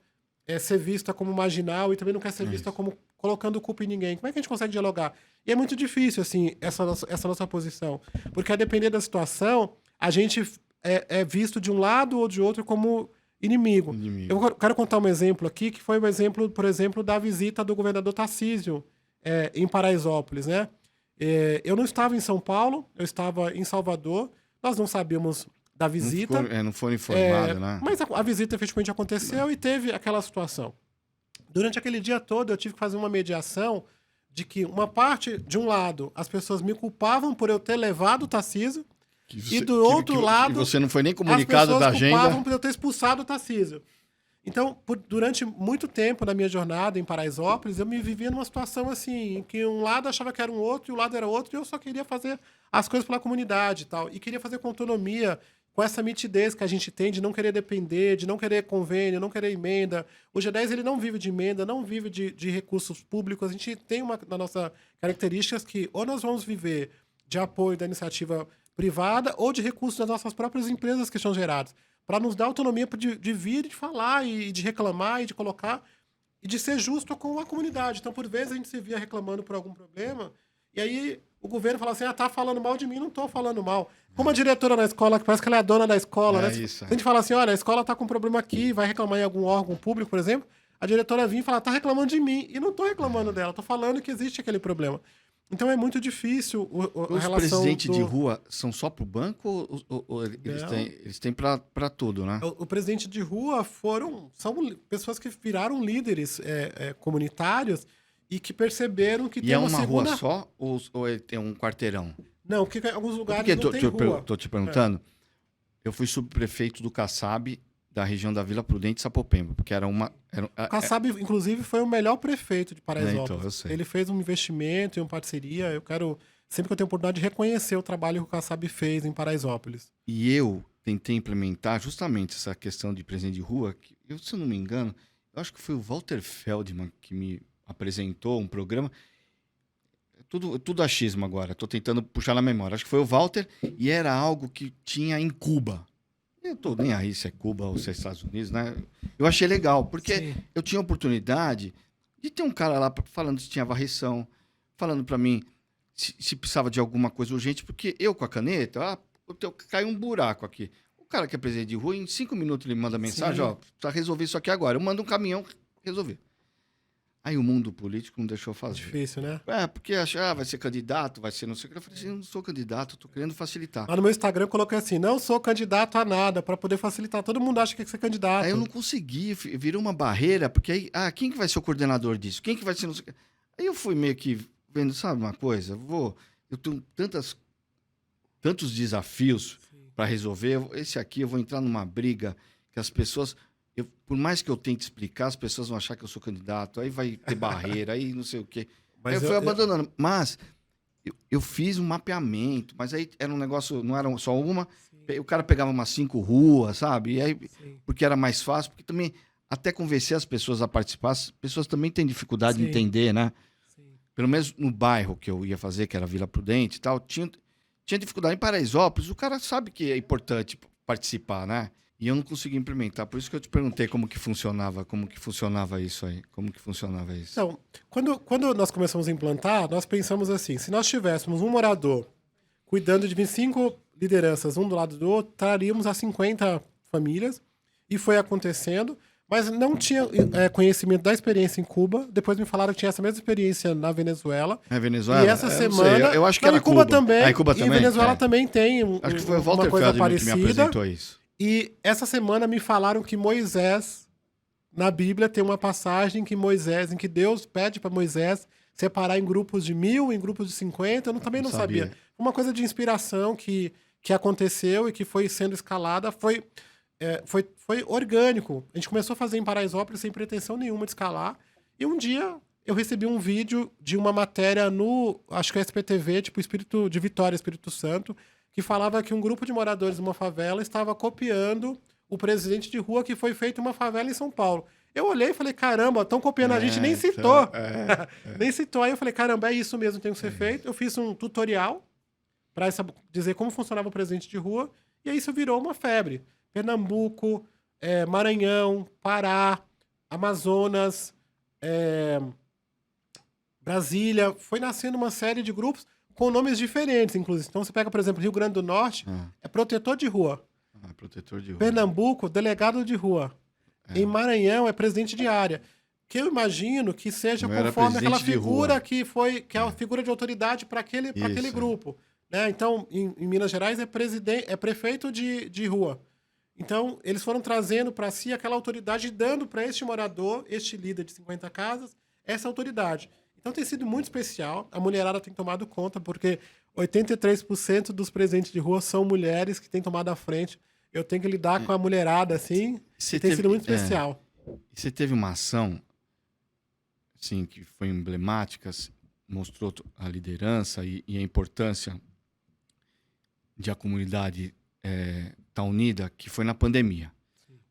ser vista como marginal e também não quer ser vista como colocando culpa em ninguém. Como é que a gente consegue dialogar? E é muito difícil, assim, essa nossa posição. Porque, a depender da situação, a gente é visto de um lado ou de outro como inimigo. Eu quero contar um exemplo aqui, que foi um exemplo, por exemplo, da visita do governador Tarcísio em Paraisópolis, né? Eu não estava em São Paulo, eu estava em Salvador. Nós não sabíamos da visita. Não foram informados, né? Mas a visita efetivamente aconteceu e teve aquela situação. Durante aquele dia todo, eu tive que fazer uma mediação de que uma parte, de um lado, as pessoas me culpavam por eu ter levado o Tarcísio, e do outro lado, você não foi nem comunicado da agenda. as pessoas culpavam por eu ter expulsado o Tarcísio. Então, durante muito tempo na minha jornada em Paraisópolis, eu me vivia numa situação assim, em que um lado achava que era um outro e o lado era outro, e eu só queria fazer as coisas pela comunidade e tal. E queria fazer com autonomia, com essa nitidez que a gente tem de não querer depender, de não querer convênio, não querer emenda. O G10 ele não vive de emenda, não vive de recursos públicos. A gente tem uma na nossa características que ou nós vamos viver de apoio da iniciativa privada ou de recursos das nossas próprias empresas que são gerados, para nos dar autonomia de vir, de falar e de reclamar e de colocar e de ser justo com a comunidade. Então, por vezes, a gente se via reclamando por algum problema e aí o governo fala assim, tá falando mal de mim, não tô falando mal. Como a diretora na escola, que parece que ela é a dona da escola, né? Isso. Se a gente fala assim, olha, a escola tá com um problema aqui, vai reclamar em algum órgão público, por exemplo, a diretora vinha e fala, tá reclamando de mim. E não tô reclamando dela, tô falando que existe aquele problema. Então é muito difícil a Os relação presidentes de rua são só pro banco ou Não. eles têm pra tudo, né? O presidente de rua são pessoas que viraram líderes comunitários e que perceberam que E tem é uma uma segunda... rua só ou ele tem um quarteirão? Não, porque em alguns lugares Porque não tem rua. tô te perguntando. Eu fui subprefeito do Kassab, da região da Vila Prudente e Sapopemba, porque era uma... O Kassab, inclusive, foi o melhor prefeito de Paraisópolis. Então, eu sei. Ele fez um investimento e uma parceria. Eu quero, sempre que eu tenho oportunidade, de reconhecer o trabalho que o Kassab fez em Paraisópolis. E eu tentei implementar justamente essa questão de presidente de rua, que eu, se eu não me engano, eu acho que foi o Walter Feldman que me apresentou um programa. Tudo achismo agora, estou tentando puxar na memória. Acho que foi o Walter e era algo que tinha em Cuba. Eu tô nem aí se é Cuba ou se é Estados Unidos, né? Eu achei legal, porque Sim. eu tinha a oportunidade de ter um cara lá falando se tinha varrição, falando para mim se precisava de alguma coisa urgente, porque eu com a caneta, caiu um buraco aqui. O cara que é presidente de rua, em 5 minutos ele manda mensagem, Sim. precisa resolver isso aqui agora. Eu mando um caminhão resolver. Aí o mundo político não deixou fazer. Difícil, né? Porque vai ser candidato, vai ser não sei o que. Eu falei assim, eu não sou candidato, tô querendo facilitar. Lá no meu Instagram eu coloquei assim, não sou candidato a nada, para poder facilitar. Todo mundo acha que é ser candidato. Aí eu não consegui, virou uma barreira, porque aí, quem que vai ser o coordenador disso? Quem que vai ser... Não sei... Aí eu fui meio que vendo, sabe uma coisa? Eu tenho tantos desafios para resolver. Esse aqui eu vou entrar numa briga que as pessoas... por mais que eu tente explicar, as pessoas vão achar que eu sou candidato, aí vai ter barreira, aí não sei o quê. Mas aí eu fui abandonando. Mas eu fiz um mapeamento, mas aí era um negócio, não era só uma. Sim. O cara pegava umas 5 ruas, sabe? E aí, porque era mais fácil, porque também, até convencer as pessoas a participar, as pessoas também têm dificuldade de entender, né? Sim. Pelo menos no bairro que eu ia fazer, que era Vila Prudente e tal, tinha dificuldade. Em Paraisópolis, o cara sabe que é importante participar, né? E eu não consegui implementar. Por isso que eu te perguntei como que funcionava isso aí. Como que funcionava isso? Então, quando nós começamos a implantar, nós pensamos assim, se nós tivéssemos um morador cuidando de 25 lideranças, um do lado do outro, traríamos a 50 famílias. E foi acontecendo, mas não tinha conhecimento da experiência em Cuba. Depois me falaram que tinha essa mesma experiência na Venezuela. É Venezuela? E essa semana... Eu acho que era Cuba também. Em Cuba também? E Venezuela também tem acho que foi o Walter uma coisa Feldman parecida. que me apresentou isso. E essa semana me falaram que Moisés, na Bíblia, tem uma passagem em que Deus pede para Moisés separar em grupos de 1000, em grupos de 50. Eu também não sabia. Uma coisa de inspiração que aconteceu e que foi sendo escalada foi orgânico. A gente começou a fazer em Paraisópolis sem pretensão nenhuma de escalar. E um dia eu recebi um vídeo de uma matéria acho que é SPTV, tipo Espírito de Vitória, Espírito Santo, que falava que um grupo de moradores de uma favela estava copiando o presidente de rua que foi feito em uma favela em São Paulo. Eu olhei e falei, caramba, estão copiando a gente, nem citou. Nem citou. Aí eu falei, caramba, é isso mesmo, tem que ser feito. Eu fiz um tutorial para dizer como funcionava o presidente de rua, e aí isso virou uma febre. Pernambuco, Maranhão, Pará, Amazonas, Brasília. Foi nascendo uma série de grupos com nomes diferentes, inclusive. Então, você pega, por exemplo, Rio Grande do Norte, é protetor de rua. Protetor de rua. Pernambuco, delegado de rua. Em Maranhão, é presidente de área. Que eu imagino que seja conforme aquela figura que é a figura de autoridade para aquele grupo. Né? Então, em Minas Gerais, é prefeito de rua. Então, eles foram trazendo para si aquela autoridade, dando para este morador, este líder de 50 casas, essa autoridade. Então tem sido muito especial. A mulherada tem tomado conta, porque 83% dos presidentes de rua são mulheres que têm tomado a frente. Eu tenho que lidar com a mulherada, assim, tem sido muito especial. E você teve uma ação, assim, que foi emblemática, mostrou a liderança e a importância de a comunidade estar unida, que foi na pandemia.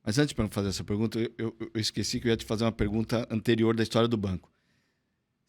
Mas antes de eu fazer essa pergunta, eu esqueci que eu ia te fazer uma pergunta anterior da história do banco.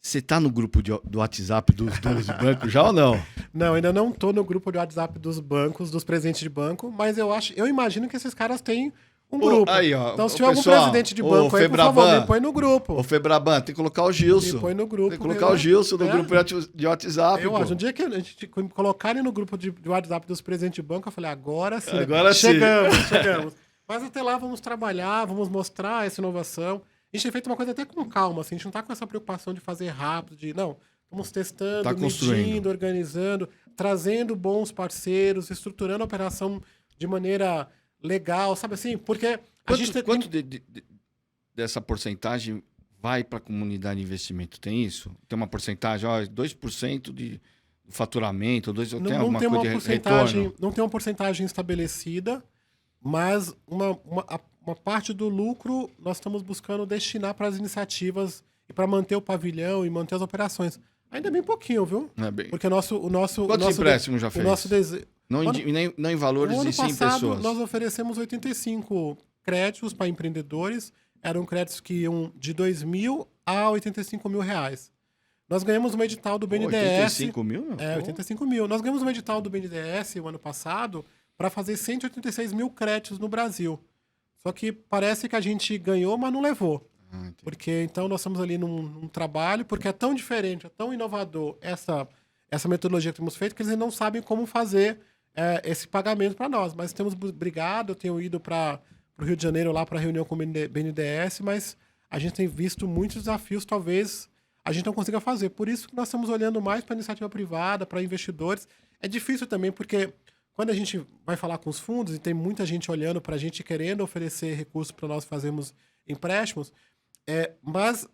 Você está no grupo do WhatsApp dos donos de banco já ou não? Não, ainda não estou no grupo de WhatsApp dos bancos, dos presidentes de banco, mas eu imagino que esses caras têm um grupo. Aí, ó, então, se tiver algum presidente de banco aí, por favor, me põe no grupo. Ô, Febraban, tem que colocar o Gilson. Me põe no grupo. Tem que colocar o Gilson no grupo de WhatsApp. Eu acho, um dia que a gente colocarem no grupo de WhatsApp dos presidentes de banco, eu falei, agora sim. Agora chegamos. Mas até lá vamos trabalhar, vamos mostrar essa inovação. A gente tem feito uma coisa até com calma, assim, a gente não está com essa preocupação de fazer rápido, não, estamos testando, medindo, organizando, trazendo bons parceiros, estruturando a operação de maneira legal, sabe assim? Porque quanto dessa porcentagem vai para a comunidade de investimento? Tem isso? Tem uma porcentagem, 2% de faturamento, tem alguma coisa de retorno? Não tem uma porcentagem estabelecida, mas uma parte do lucro nós estamos buscando destinar para as iniciativas e para manter o pavilhão e manter as operações. Ainda bem pouquinho, viu? Porque o nosso Quantos empréstimos já fez? Não em valores e sim em pessoas. Nós oferecemos 85 créditos para empreendedores. Eram créditos que iam de R$2.000 a R$85.000. Nós ganhamos um edital do BNDES. 85 mil? 85 mil. Nós ganhamos um edital do BNDES o ano passado para fazer 186 mil créditos no Brasil. Só que parece que a gente ganhou, mas não levou. Porque então nós estamos ali num trabalho, porque é tão diferente, é tão inovador essa metodologia que temos feito, que eles não sabem como fazer esse pagamento para nós. Mas temos brigado, eu tenho ido para o Rio de Janeiro lá para a reunião com o BNDES, mas a gente tem visto muitos desafios, talvez a gente não consiga fazer. Por isso que nós estamos olhando mais para a iniciativa privada, para investidores. É difícil também, porque quando a gente vai falar com os fundos, e tem muita gente olhando para a gente, querendo oferecer recursos para nós fazermos empréstimos, mas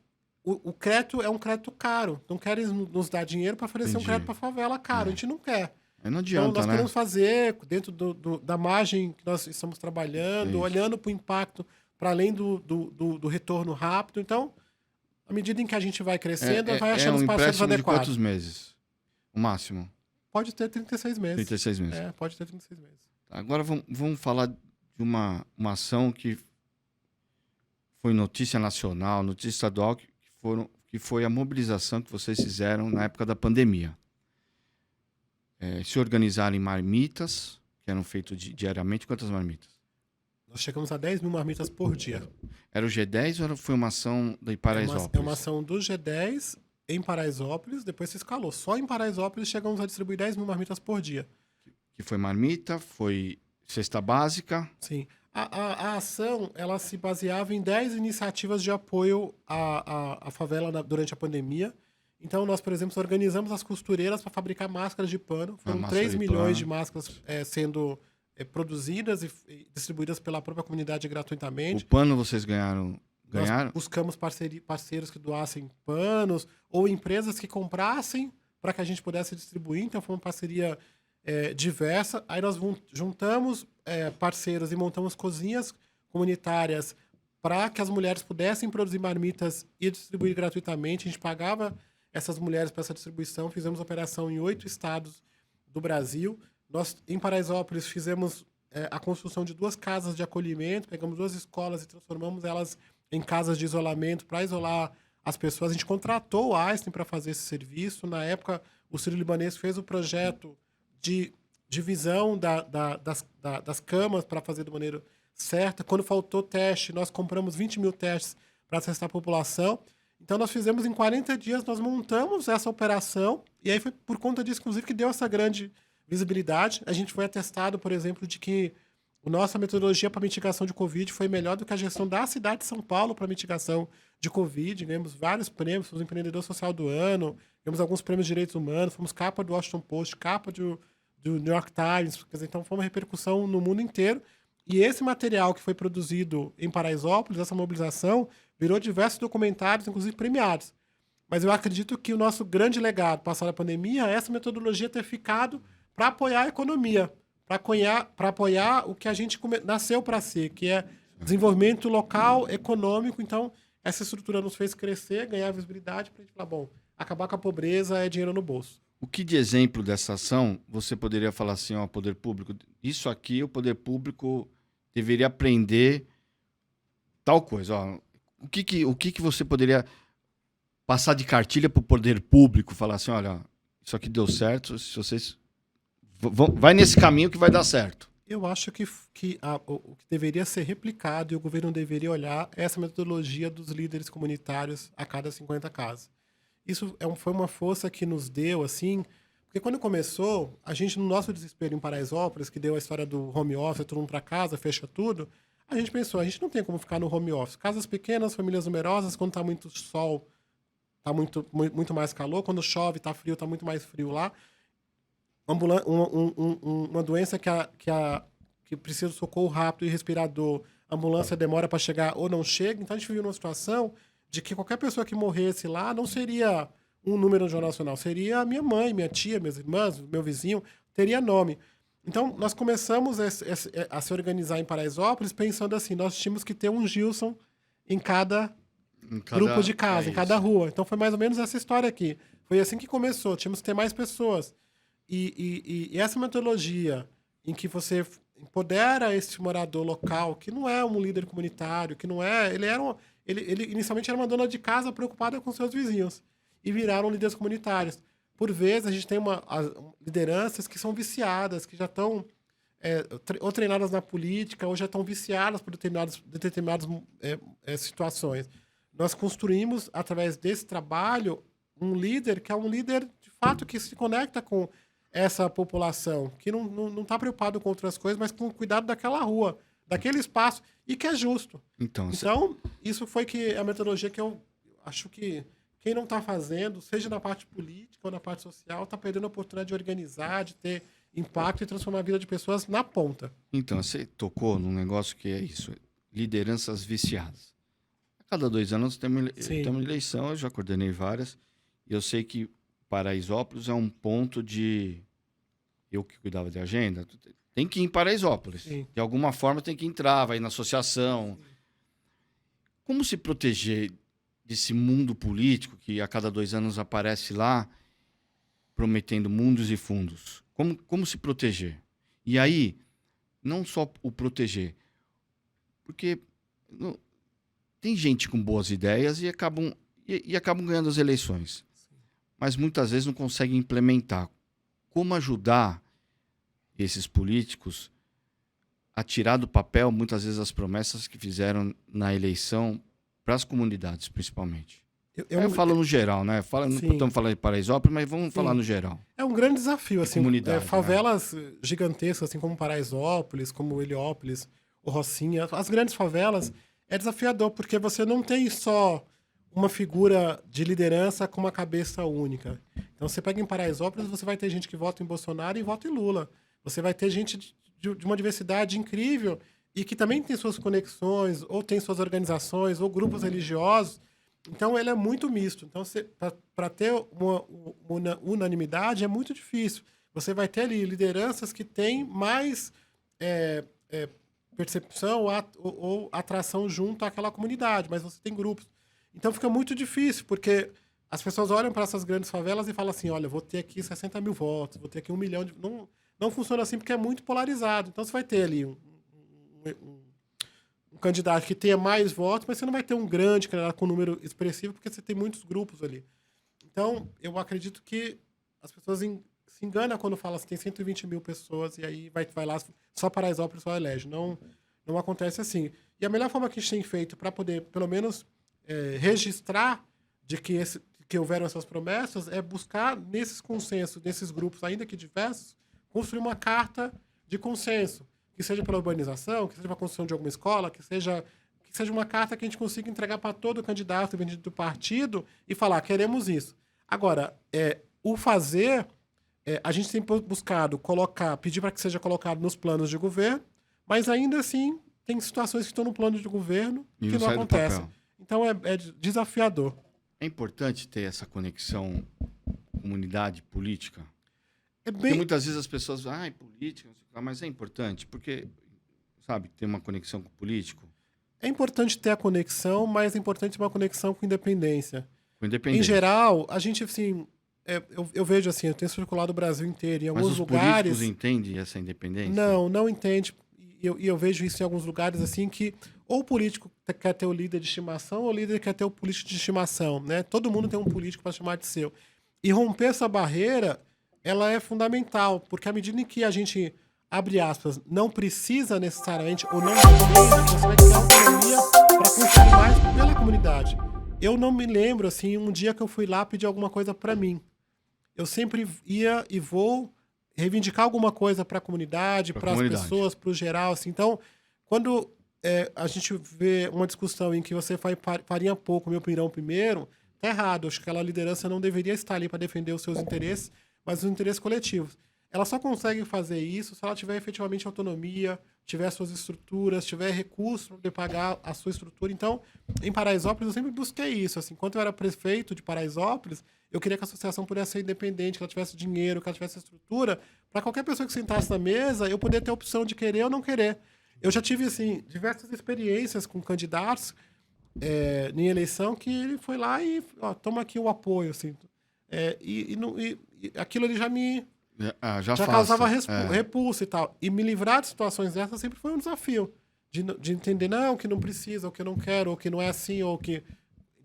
o crédito é um crédito caro. Não querem nos dar dinheiro para oferecer um crédito para a favela caro. A gente não quer. Não adianta, então, nós queremos fazer dentro da margem que nós estamos trabalhando, olhando para o impacto, para além do retorno rápido. Então, à medida em que a gente vai crescendo, vai achando os parceiros adequados. De quantos meses? O máximo? Pode ter 36 meses. 36 meses. Pode ter 36 meses. Agora vamos falar de uma ação que foi notícia nacional, notícia estadual, que foi a mobilização que vocês fizeram na época da pandemia. Se organizaram em marmitas, que eram feitas diariamente. Quantas marmitas? Nós chegamos a 10 mil marmitas por dia. Era o G10 ou foi uma ação da Paraisópolis? É uma ação do G10 em Paraisópolis, depois se escalou. Só em Paraisópolis chegamos a distribuir 10 mil marmitas por dia. Que foi marmita, foi cesta básica? Sim. A ação, ela se baseava em 10 iniciativas de apoio à favela durante a pandemia. Então, nós, por exemplo, organizamos as costureiras para fabricar máscaras de pano. Foram 3 milhões de máscaras sendo produzidas e distribuídas pela própria comunidade gratuitamente. O pano vocês ganharam? Nós buscamos parceiros que doassem panos ou empresas que comprassem para que a gente pudesse distribuir. Então, foi uma parceria diversa. Aí nós juntamos parceiros e montamos cozinhas comunitárias para que as mulheres pudessem produzir marmitas e distribuir gratuitamente. A gente pagava essas mulheres para essa distribuição. Fizemos operação em 8 estados do Brasil. Nós, em Paraisópolis, fizemos a construção de 2 casas de acolhimento. Pegamos 2 escolas e transformamos elas em casas de isolamento para isolar as pessoas. A gente contratou o Einstein para fazer esse serviço. Na época, o Sírio-Libanês fez o projeto de divisão das camas para fazer de maneira certa. Quando faltou teste, nós compramos 20 mil testes para testar a população. Então, nós fizemos em 40 dias, nós montamos essa operação, e aí foi por conta disso, inclusive, que deu essa grande visibilidade. A gente foi atestado, por exemplo, de que a nossa metodologia para mitigação de Covid foi melhor do que a gestão da cidade de São Paulo para mitigação de Covid. Ganhamos vários prêmios, fomos empreendedor social do ano, ganhamos alguns prêmios de direitos humanos, fomos capa do Washington Post, capa do New York Times. Quer dizer, então foi uma repercussão no mundo inteiro. E esse material que foi produzido em Paraisópolis, essa mobilização, virou diversos documentários, inclusive premiados. Mas eu acredito que o nosso grande legado, passado a pandemia, é essa metodologia ter ficado para apoiar a economia, para apoiar o que a gente nasceu para ser, que é Desenvolvimento local, econômico. Então, essa estrutura nos fez crescer, ganhar visibilidade para a gente falar, bom, acabar com a pobreza é dinheiro no bolso. O que de exemplo dessa ação você poderia falar assim, ó, poder público, isso aqui o poder público deveria aprender tal coisa, ó. O que você poderia passar de cartilha para o poder público, falar assim, olha, isso aqui deu certo, se vocês vai nesse caminho que vai dar certo. Eu acho que o que deveria ser replicado e o governo deveria olhar é essa metodologia dos líderes comunitários a cada 50 casas. Isso foi uma força que nos deu, assim, porque quando começou, a gente, no nosso desespero em Paraisópolis, que deu a história do home office, todo mundo para casa, fecha tudo, a gente pensou, a gente não tem como ficar no home office. Casas pequenas, famílias numerosas, quando está muito sol, está muito mais calor, quando chove, está frio, está muito mais frio lá. Uma doença que precisa de socorro rápido e respirador, a ambulância demora para chegar ou não chega, então a gente viveu numa situação de que qualquer pessoa que morresse lá não seria um número no Jornal Nacional, seria minha mãe, minha tia, minhas irmãs, meu vizinho, teria nome. Então, nós começamos a se organizar em Paraisópolis pensando assim, nós tínhamos que ter um Gilson em cada grupo de casa, em cada rua. Então, foi mais ou menos essa história aqui. Foi assim que começou, tínhamos que ter mais pessoas. E essa metodologia em que você empodera esse morador local, que não é um líder comunitário, que não é... Ele inicialmente era uma dona de casa preocupada com seus vizinhos. E viraram líderes comunitários. Por vezes, a gente tem lideranças que são viciadas, que já estão ou treinadas na política, ou já estão viciadas por determinadas situações. Nós construímos, através desse trabalho, um líder que é um líder, de fato, que se conecta com essa população, que não está preocupado com outras coisas, mas com o cuidado daquela rua, daquele espaço, e que é justo. Então isso foi a metodologia que eu acho que quem não está fazendo, seja na parte política ou na parte social, está perdendo a oportunidade de organizar, de ter impacto e transformar a vida de pessoas na ponta. Então, você tocou num negócio que é isso, lideranças viciadas. A cada 2 anos tem uma eleição, eu já coordenei várias, e eu sei que Paraisópolis é um ponto de... Eu que cuidava de agenda, tem que ir em Paraisópolis. Sim. De alguma forma tem que entrar, vai na associação. Sim. Como se proteger desse mundo político que a cada 2 anos aparece lá, prometendo mundos e fundos? Como se proteger? E aí, não só o proteger, porque tem gente com boas ideias e acabam ganhando as eleições. Mas muitas vezes não conseguem implementar. Como ajudar esses políticos a tirar do papel, muitas vezes, as promessas que fizeram na eleição para as comunidades, principalmente? Eu falo no geral, né? Não estamos falando de Paraisópolis, mas vamos falar no geral. É um grande desafio, assim. Favelas gigantescas, assim como Paraisópolis, como Heliópolis, o Rocinha, as grandes favelas, é desafiador, porque você não tem só uma figura de liderança com uma cabeça única. Então, você pega em Paraisópolis, você vai ter gente que vota em Bolsonaro e vota em Lula. Você vai ter gente de uma diversidade incrível e que também tem suas conexões, ou tem suas organizações, ou grupos religiosos. Então, ele é muito misto. Então, para ter uma unanimidade é muito difícil. Você vai ter ali lideranças que têm mais percepção ou atração junto àquela comunidade, mas você tem grupos. Então fica muito difícil, porque as pessoas olham para essas grandes favelas e falam assim, olha, vou ter aqui 60 mil votos, vou ter aqui 1 milhão de... Não funciona assim porque é muito polarizado. Então você vai ter ali um candidato que tenha mais votos, mas você não vai ter um grande candidato com um número expressivo, porque você tem muitos grupos ali. Então, eu acredito que as pessoas se enganam quando falam assim, tem 120 mil pessoas e aí vai lá, só Paraisópolis só elege. Não acontece assim. E a melhor forma que a gente tem feito para poder, pelo menos... registrar de que houveram essas promessas é buscar nesses consensos, nesses grupos, ainda que diversos, construir uma carta de consenso, que seja pela urbanização, que seja para a construção de alguma escola, que seja uma carta que a gente consiga entregar para todo candidato independente do partido e falar, queremos isso. Agora, o fazer, a gente tem buscado pedir para que seja colocado nos planos de governo, mas ainda assim tem situações que estão no plano de governo que não acontecem. Então, é desafiador. É importante ter essa conexão comunidade política? Porque muitas vezes as pessoas falam, política, mas é importante, porque, sabe, ter uma conexão com o político. É importante ter a conexão, mas é importante uma conexão com independência. Com Em independência. geral, a gente, assim, eu vejo assim, eu tenho circulado o Brasil inteiro, em Mas alguns os lugares... políticos entendem essa independência? Não entende. E eu vejo isso em alguns lugares, assim, que ou o político quer ter o líder de estimação, ou o líder quer ter o político de estimação, né? Todo mundo tem um político para chamar de seu. E romper essa barreira, ela é fundamental, porque à medida em que a gente, abre aspas, não precisa necessariamente, ou não depende, você vai criar autonomia para construir mais pela comunidade. Eu não me lembro, assim, um dia que eu fui lá pedir alguma coisa para mim. Eu sempre ia e vou reivindicar alguma coisa para a comunidade, para as pessoas, para o geral. Assim. Então, quando a gente vê uma discussão em que você faria pouco, minha opinião, primeiro, tá errado. Acho que aquela liderança não deveria estar ali para defender os seus interesses, mas os interesses coletivos. Ela só consegue fazer isso se ela tiver efetivamente autonomia, tiver suas estruturas, tiver recursos para poder pagar a sua estrutura. Então, em Paraisópolis, eu sempre busquei isso. Assim, enquanto eu era prefeito de Paraisópolis, eu queria que a associação pudesse ser independente, que ela tivesse dinheiro, que ela tivesse estrutura, para qualquer pessoa que sentasse na mesa, eu poder ter a opção de querer ou não querer. Eu já tive, assim, diversas experiências com candidatos em eleição que ele foi lá e, ó, toma aqui o apoio, assim. E aquilo ele já me... já causava repulsa e tal. E me livrar de situações dessas sempre foi um desafio. De entender, não, que não precisa, ou que eu não quero, ou que não é assim, ou que...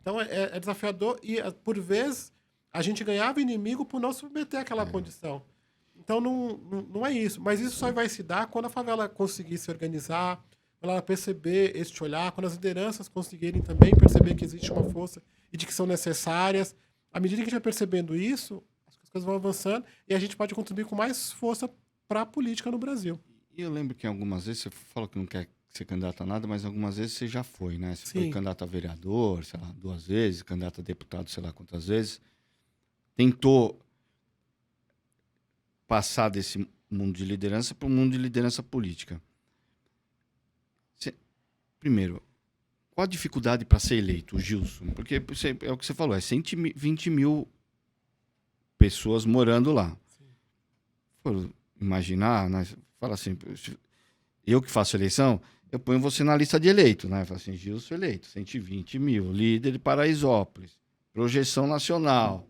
Então, é desafiador. E, por vezes, a gente ganhava inimigo por não submeter àquela condição. Então, não é isso. Mas isso só vai se dar quando a favela conseguir se organizar, quando ela perceber este olhar, quando as lideranças conseguirem também perceber que existe uma força e de que são necessárias. À medida que a gente vai percebendo isso, as coisas vão avançando e a gente pode contribuir com mais força para a política no Brasil. E eu lembro que algumas vezes, você falou que não quer ser candidato a nada, mas algumas vezes você já foi, né? Você foi candidato a vereador, sei lá, 2 vezes, candidato a deputado, sei lá quantas vezes. Tentou passar desse mundo de liderança para o mundo de liderança política. Primeiro, qual a dificuldade para ser eleito, o Gilson? Porque é o que você falou, é 120 mil pessoas morando lá. For imaginar, né? Fala assim, eu que faço eleição, eu ponho você na lista de eleito, né? Fala assim, Gilson eleito, 120 mil, líder de Paraisópolis, projeção nacional.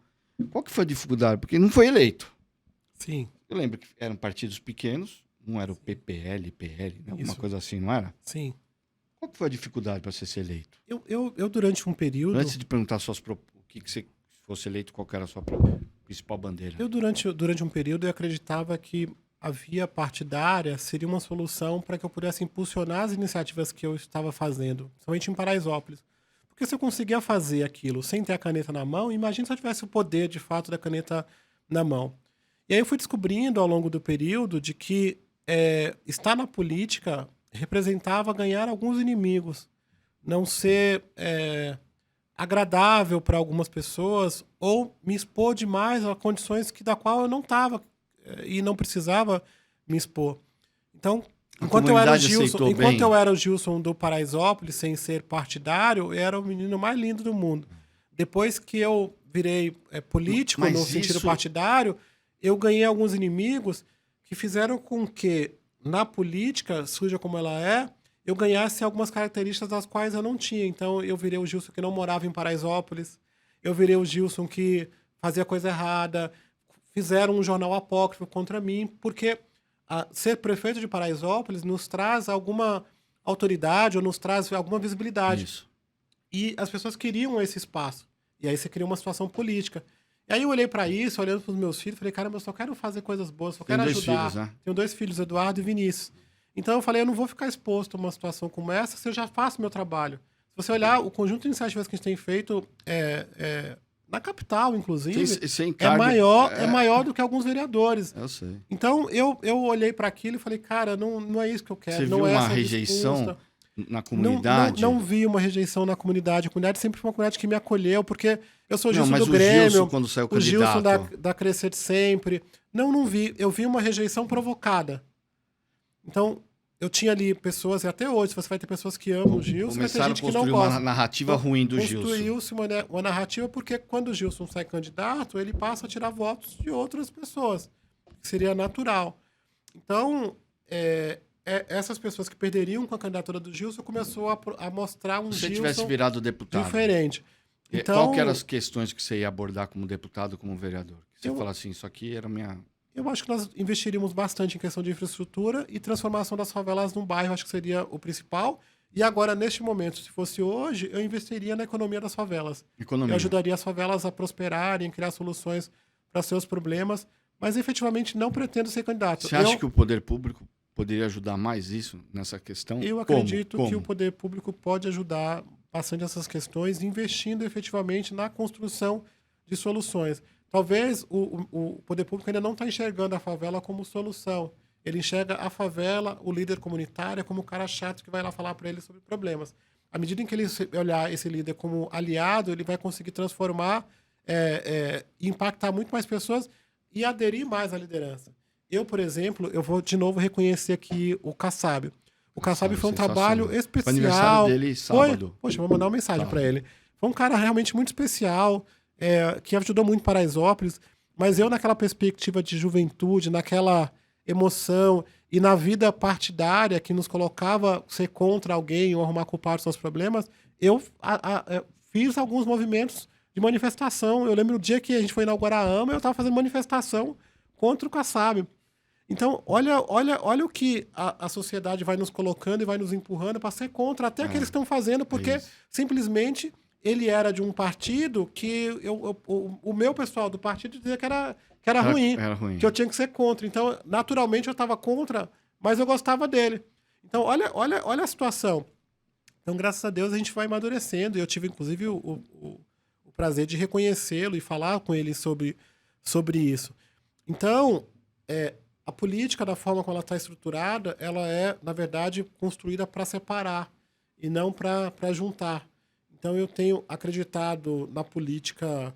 Qual que foi a dificuldade? Porque não foi eleito. Sim. Eu lembro que eram partidos pequenos, um era o PPL, PL, né? Alguma coisa assim, não era? Sim. Qual que foi a dificuldade para você ser eleito? Eu durante um período... Antes de perguntar o que você, se fosse eleito, qual que era a sua principal bandeira? Eu, durante um período, eu acreditava que a via partidária seria uma solução para que eu pudesse impulsionar as iniciativas que eu estava fazendo, principalmente em Paraisópolis. Porque se eu conseguia fazer aquilo sem ter a caneta na mão, imagina se eu tivesse o poder, de fato, da caneta na mão. E aí eu fui descobrindo, ao longo do período, de que estar na política representava ganhar alguns inimigos, não ser agradável para algumas pessoas ou me expor demais a condições da qual eu não estava e não precisava me expor. Então, enquanto eu era o Gilson do Paraisópolis, sem ser partidário, eu era o menino mais lindo do mundo. Depois que eu virei político, no sentido partidário, eu ganhei alguns inimigos que fizeram com que, na política, suja como ela é, eu ganhasse algumas características das quais eu não tinha. Então, eu virei o Gilson que não morava em Paraisópolis, eu virei o Gilson que fazia coisa errada, fizeram um jornal apócrifo contra mim, porque ser prefeito de Paraisópolis nos traz alguma autoridade ou nos traz alguma visibilidade. Isso. E as pessoas queriam esse espaço. E aí você cria uma situação política. E aí eu olhei para isso, olhando para os meus filhos, falei, cara, eu só quero fazer coisas boas, só quero ajudar. Filhos, né? Tenho 2 filhos, Eduardo e Vinícius. Então eu falei, eu não vou ficar exposto a uma situação como essa se eu já faço meu trabalho. Se você olhar o conjunto de iniciativas que a gente tem feito na capital, inclusive, é maior do que alguns vereadores. Eu sei. Então eu olhei para aquilo e falei, cara, não é isso que eu quero. Você não viu é uma rejeição na comunidade? Não vi uma rejeição na comunidade. A comunidade sempre foi uma comunidade que me acolheu, porque eu sou o Gilson do Grêmio, Gilson, quando saiu o Gilson da Crescer de Sempre. Não vi. Eu vi uma rejeição provocada. Então, eu tinha ali pessoas, e até hoje, você vai ter pessoas que amam o Gilson, vai ter gente que não gosta. Começaram a construir uma narrativa ruim do Gilson. Construiu-se uma narrativa porque quando o Gilson sai candidato, ele passa a tirar votos de outras pessoas, que seria natural. Então, essas pessoas que perderiam com a candidatura do Gilson começou a mostrar um Se você Gilson tivesse virado deputado, diferente. Então, qual que eram as questões que você ia abordar como deputado, como vereador? Você Eu- fala assim, isso aqui era minha... eu acho que nós investiríamos bastante em questão de infraestrutura e transformação das favelas num bairro, acho que seria o principal. E agora, neste momento, se fosse hoje, eu investiria na economia das favelas. Economia. Eu ajudaria as favelas a prosperarem, criar soluções para seus problemas, mas efetivamente não pretendo ser candidato. Você acha que o poder público poderia ajudar mais isso, nessa questão? Eu acredito Como? que o poder público pode ajudar bastante essas questões, investindo efetivamente na construção de soluções. Talvez o poder público ainda não está enxergando a favela como solução. Ele enxerga a favela, o líder comunitário, como o cara chato que vai lá falar para ele sobre problemas. À medida em que ele olhar esse líder como aliado, ele vai conseguir transformar e impactar muito mais pessoas e aderir mais à liderança. Eu, por exemplo, eu vou de novo reconhecer aqui o Kassab. O Kassab foi um trabalho especial. Foi aniversário dele sábado. Foi? Poxa, vou mandar uma mensagem para ele. Foi um cara realmente muito especial, que ajudou muito Paraisópolis, mas eu naquela perspectiva de juventude, naquela emoção e na vida partidária que nos colocava ser contra alguém ou arrumar culpado dos seus problemas, eu fiz alguns movimentos de manifestação. Eu lembro do dia que a gente foi inaugurar a AMA, eu estava fazendo manifestação contra o Kassab. Então, olha o que a sociedade vai nos colocando e vai nos empurrando para ser contra até que eles estão fazendo, porque simplesmente ele era de um partido que o meu pessoal do partido dizia que era ruim, que eu tinha que ser contra. Então, naturalmente, eu estava contra, mas eu gostava dele. Então, olha a situação. Então, graças a Deus, a gente vai amadurecendo. E eu tive, inclusive, o prazer de reconhecê-lo e falar com ele sobre isso. Então, a política, da forma como ela está estruturada, ela é, na verdade, construída para separar e não para juntar. Então, eu tenho acreditado na política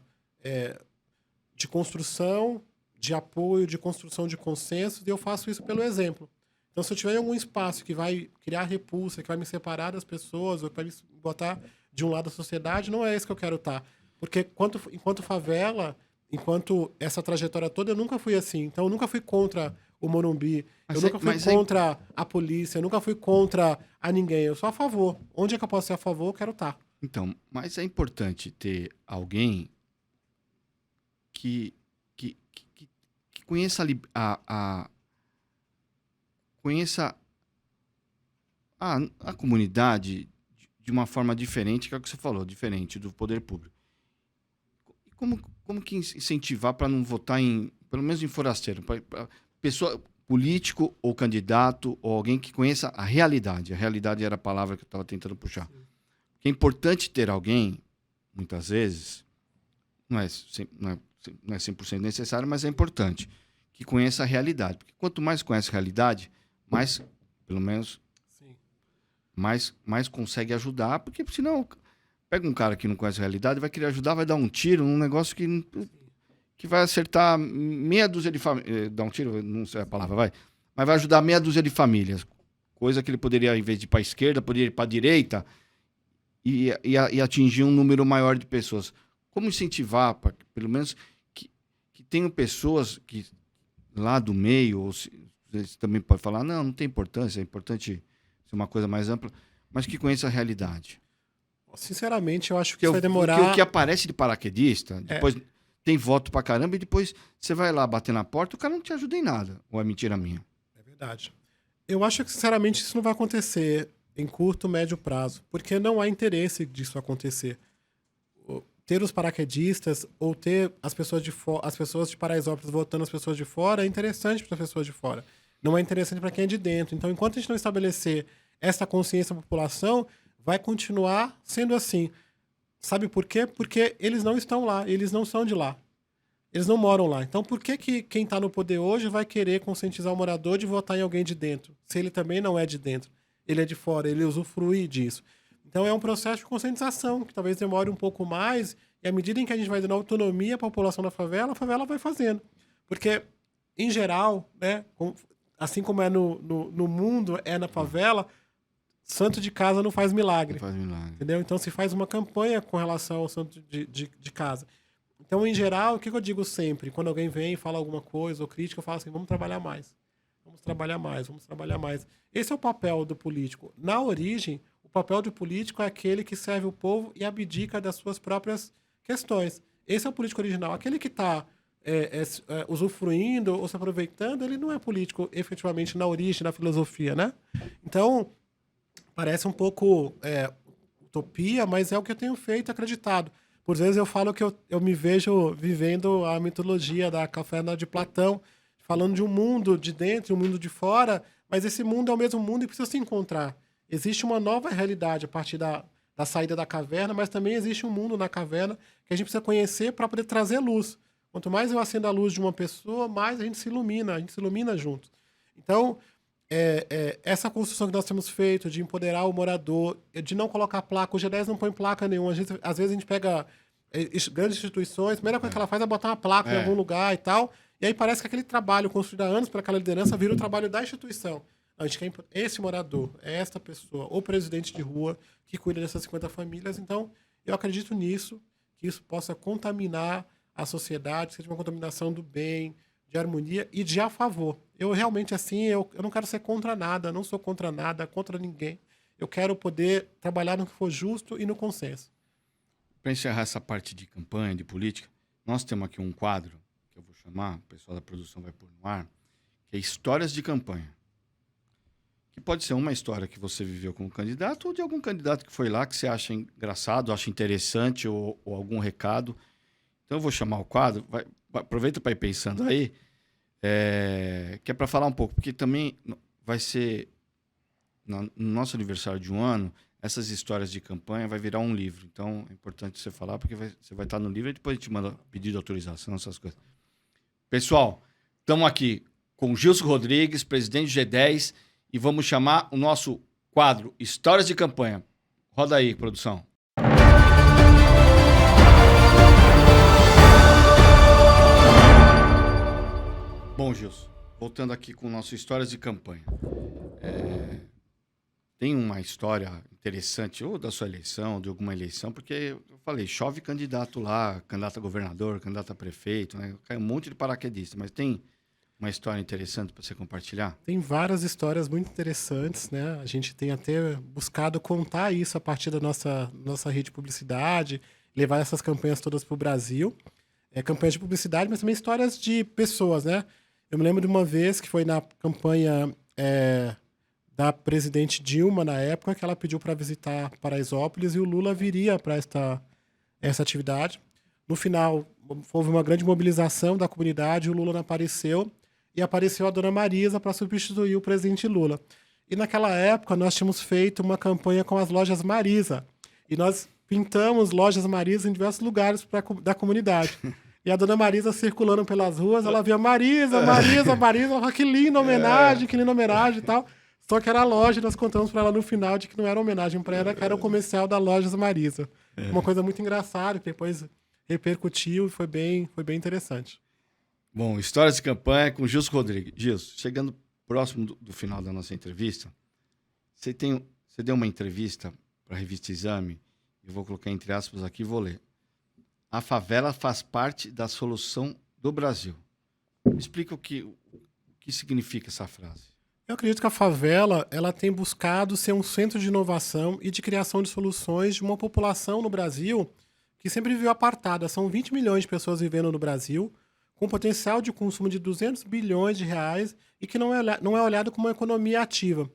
de construção, de apoio, de construção de consensos, e eu faço isso pelo exemplo. Então, se eu tiver algum espaço que vai criar repulsa, que vai me separar das pessoas, ou que vai me botar de um lado da sociedade, não é esse que eu quero estar. Porque enquanto favela, enquanto essa trajetória toda, eu nunca fui assim. Então, eu nunca fui contra o Morumbi, eu nunca fui contra a polícia, eu nunca fui contra a ninguém. Eu sou a favor. Onde é que eu posso ser a favor, eu quero estar. Então, mas é importante ter alguém que conheça conheça a comunidade de uma forma diferente, que é o que você falou, diferente do poder público. Como que incentivar para não votar pelo menos em forasteiro, pra pessoa, político ou candidato ou alguém que conheça a realidade. A realidade era a palavra que eu estava tentando puxar. Porque é importante ter alguém, muitas vezes, não é 100% necessário, mas é importante, que conheça a realidade. Porque quanto mais conhece a realidade, mais, pelo menos, mais consegue ajudar, porque senão pega um cara que não conhece a realidade, vai querer ajudar, vai dar um tiro num negócio que vai acertar meia dúzia de famílias. Dar um tiro, não sei a palavra, mas vai ajudar meia dúzia de famílias. Coisa que ele poderia, em vez de ir para a esquerda, poderia ir para a direita e atingir um número maior de pessoas. Como incentivar, pelo menos, que tenham pessoas que lá do meio, ou você também pode falar, não tem importância, é importante ser uma coisa mais ampla, mas que conheça a realidade. Sinceramente, eu acho que isso vai demorar... Porque o que aparece de paraquedista, depois tem voto pra caramba, e depois você vai lá bater na porta, o cara não te ajuda em nada. Ou é mentira minha? É verdade. Eu acho que, sinceramente, isso não vai acontecer em curto, médio prazo, porque não há interesse disso acontecer. Ter os paraquedistas ou ter as pessoas de Paraisópolis votando as pessoas de fora é interessante para as pessoas de fora. Não é interessante para quem é de dentro. Então, enquanto a gente não estabelecer essa consciência da população, vai continuar sendo assim. Sabe por quê? Porque eles não estão lá, eles não são de lá. Eles não moram lá. Então, por que quem está no poder hoje vai querer conscientizar o morador de votar em alguém de dentro? Se ele também não é de dentro, ele é de fora, ele usufrui disso. Então, é um processo de conscientização que talvez demore um pouco mais, e à medida em que a gente vai dando autonomia à população da favela, a favela vai fazendo. Porque, em geral, né, assim como é no mundo, é na favela, santo de casa não faz milagre. Não faz milagre. Entendeu? Então, se faz uma campanha com relação ao santo de casa. Então, em geral, o que eu digo sempre? Quando alguém vem e fala alguma coisa ou crítica, eu falo assim, vamos trabalhar mais. Vamos trabalhar mais, vamos trabalhar mais. Esse é o papel do político. Na origem, o papel do político é aquele que serve o povo e abdica das suas próprias questões. Esse é o político original. Aquele que está usufruindo ou se aproveitando, ele não é político efetivamente na origem, na filosofia, né? Então, parece um pouco utopia, mas é o que eu tenho feito, acreditado. Por vezes eu falo que eu me vejo vivendo a mitologia da caverna de Platão, falando de um mundo de dentro e um mundo de fora, mas esse mundo é o mesmo mundo e precisa se encontrar. Existe uma nova realidade a partir da saída da caverna, mas também existe um mundo na caverna que a gente precisa conhecer para poder trazer luz. Quanto mais eu acendo a luz de uma pessoa, mais a gente se ilumina juntos. Então, essa construção que nós temos feito de empoderar o morador, de não colocar placa, o G10 não põe placa nenhuma. Às vezes a gente pega grandes instituições, a primeira coisa que ela faz é botar uma placa em algum lugar e tal, e aí parece que aquele trabalho construído há anos para aquela liderança vira o trabalho da instituição. A gente quer esse morador, é esta pessoa, ou presidente de rua, que cuida dessas 50 famílias. Então, eu acredito nisso, que isso possa contaminar a sociedade, seja uma contaminação do bem, de harmonia e de a favor. Eu realmente, assim, eu não quero ser contra nada, não sou contra nada, contra ninguém. Eu quero poder trabalhar no que for justo e no consenso. Para encerrar essa parte de campanha, de política, nós temos aqui um quadro, que eu vou chamar, o pessoal da produção vai pôr no ar, que é Histórias de Campanha. Que pode ser uma história que você viveu como candidato ou de algum candidato que foi lá que você acha engraçado, acha interessante ou algum recado. Então eu vou chamar o quadro, aproveita para ir pensando aí, que é para falar um pouco, porque também vai ser, no nosso aniversário de um ano, essas histórias de campanha vai virar um livro. Então é importante você falar, porque você vai estar no livro e depois a gente manda pedido de autorização, essas coisas. Pessoal, estamos aqui com Gilson Rodrigues, presidente do G10, e vamos chamar o nosso quadro Histórias de Campanha. Roda aí, produção. Bom, Gilson, voltando aqui com o nosso Histórias de Campanha. Tem uma história interessante, ou da sua eleição, ou de alguma eleição, porque eu falei, chove candidato lá, candidato a governador, candidato a prefeito, né? Cai um monte de paraquedista, mas tem uma história interessante para você compartilhar? Tem várias histórias muito interessantes, né? A gente tem até buscado contar isso a partir da nossa rede de publicidade, levar essas campanhas todas para o Brasil. Campanhas de publicidade, mas também histórias de pessoas, né? Eu me lembro de uma vez que foi na campanha da presidente Dilma, na época, que ela pediu para visitar Paraisópolis e o Lula viria para essa atividade. No final, houve uma grande mobilização da comunidade, o Lula não apareceu, e apareceu a dona Marisa para substituir o presidente Lula. E naquela época, nós tínhamos feito uma campanha com as lojas Marisa, e nós pintamos lojas Marisa em diversos lugares da comunidade. E a dona Marisa circulando pelas ruas, ela via Marisa, Marisa, Marisa, que linda homenagem e tal. Só que era a loja, nós contamos para ela no final de que não era homenagem para ela, que era o comercial da Lojas Marisa. Uma coisa muito engraçada, que depois repercutiu e foi bem interessante. Bom, Histórias de Campanha com Gilson Rodrigues. Gilson, chegando próximo do final da nossa entrevista, você deu uma entrevista para a revista Exame, eu vou colocar entre aspas aqui e vou ler. A favela faz parte da solução do Brasil. Me explica o que significa essa frase. Eu acredito que a favela ela tem buscado ser um centro de inovação e de criação de soluções de uma população no Brasil que sempre viveu apartada. São 20 milhões de pessoas vivendo no Brasil, com potencial de consumo de 200 bilhões de reais e que não é olhado como uma economia ativa.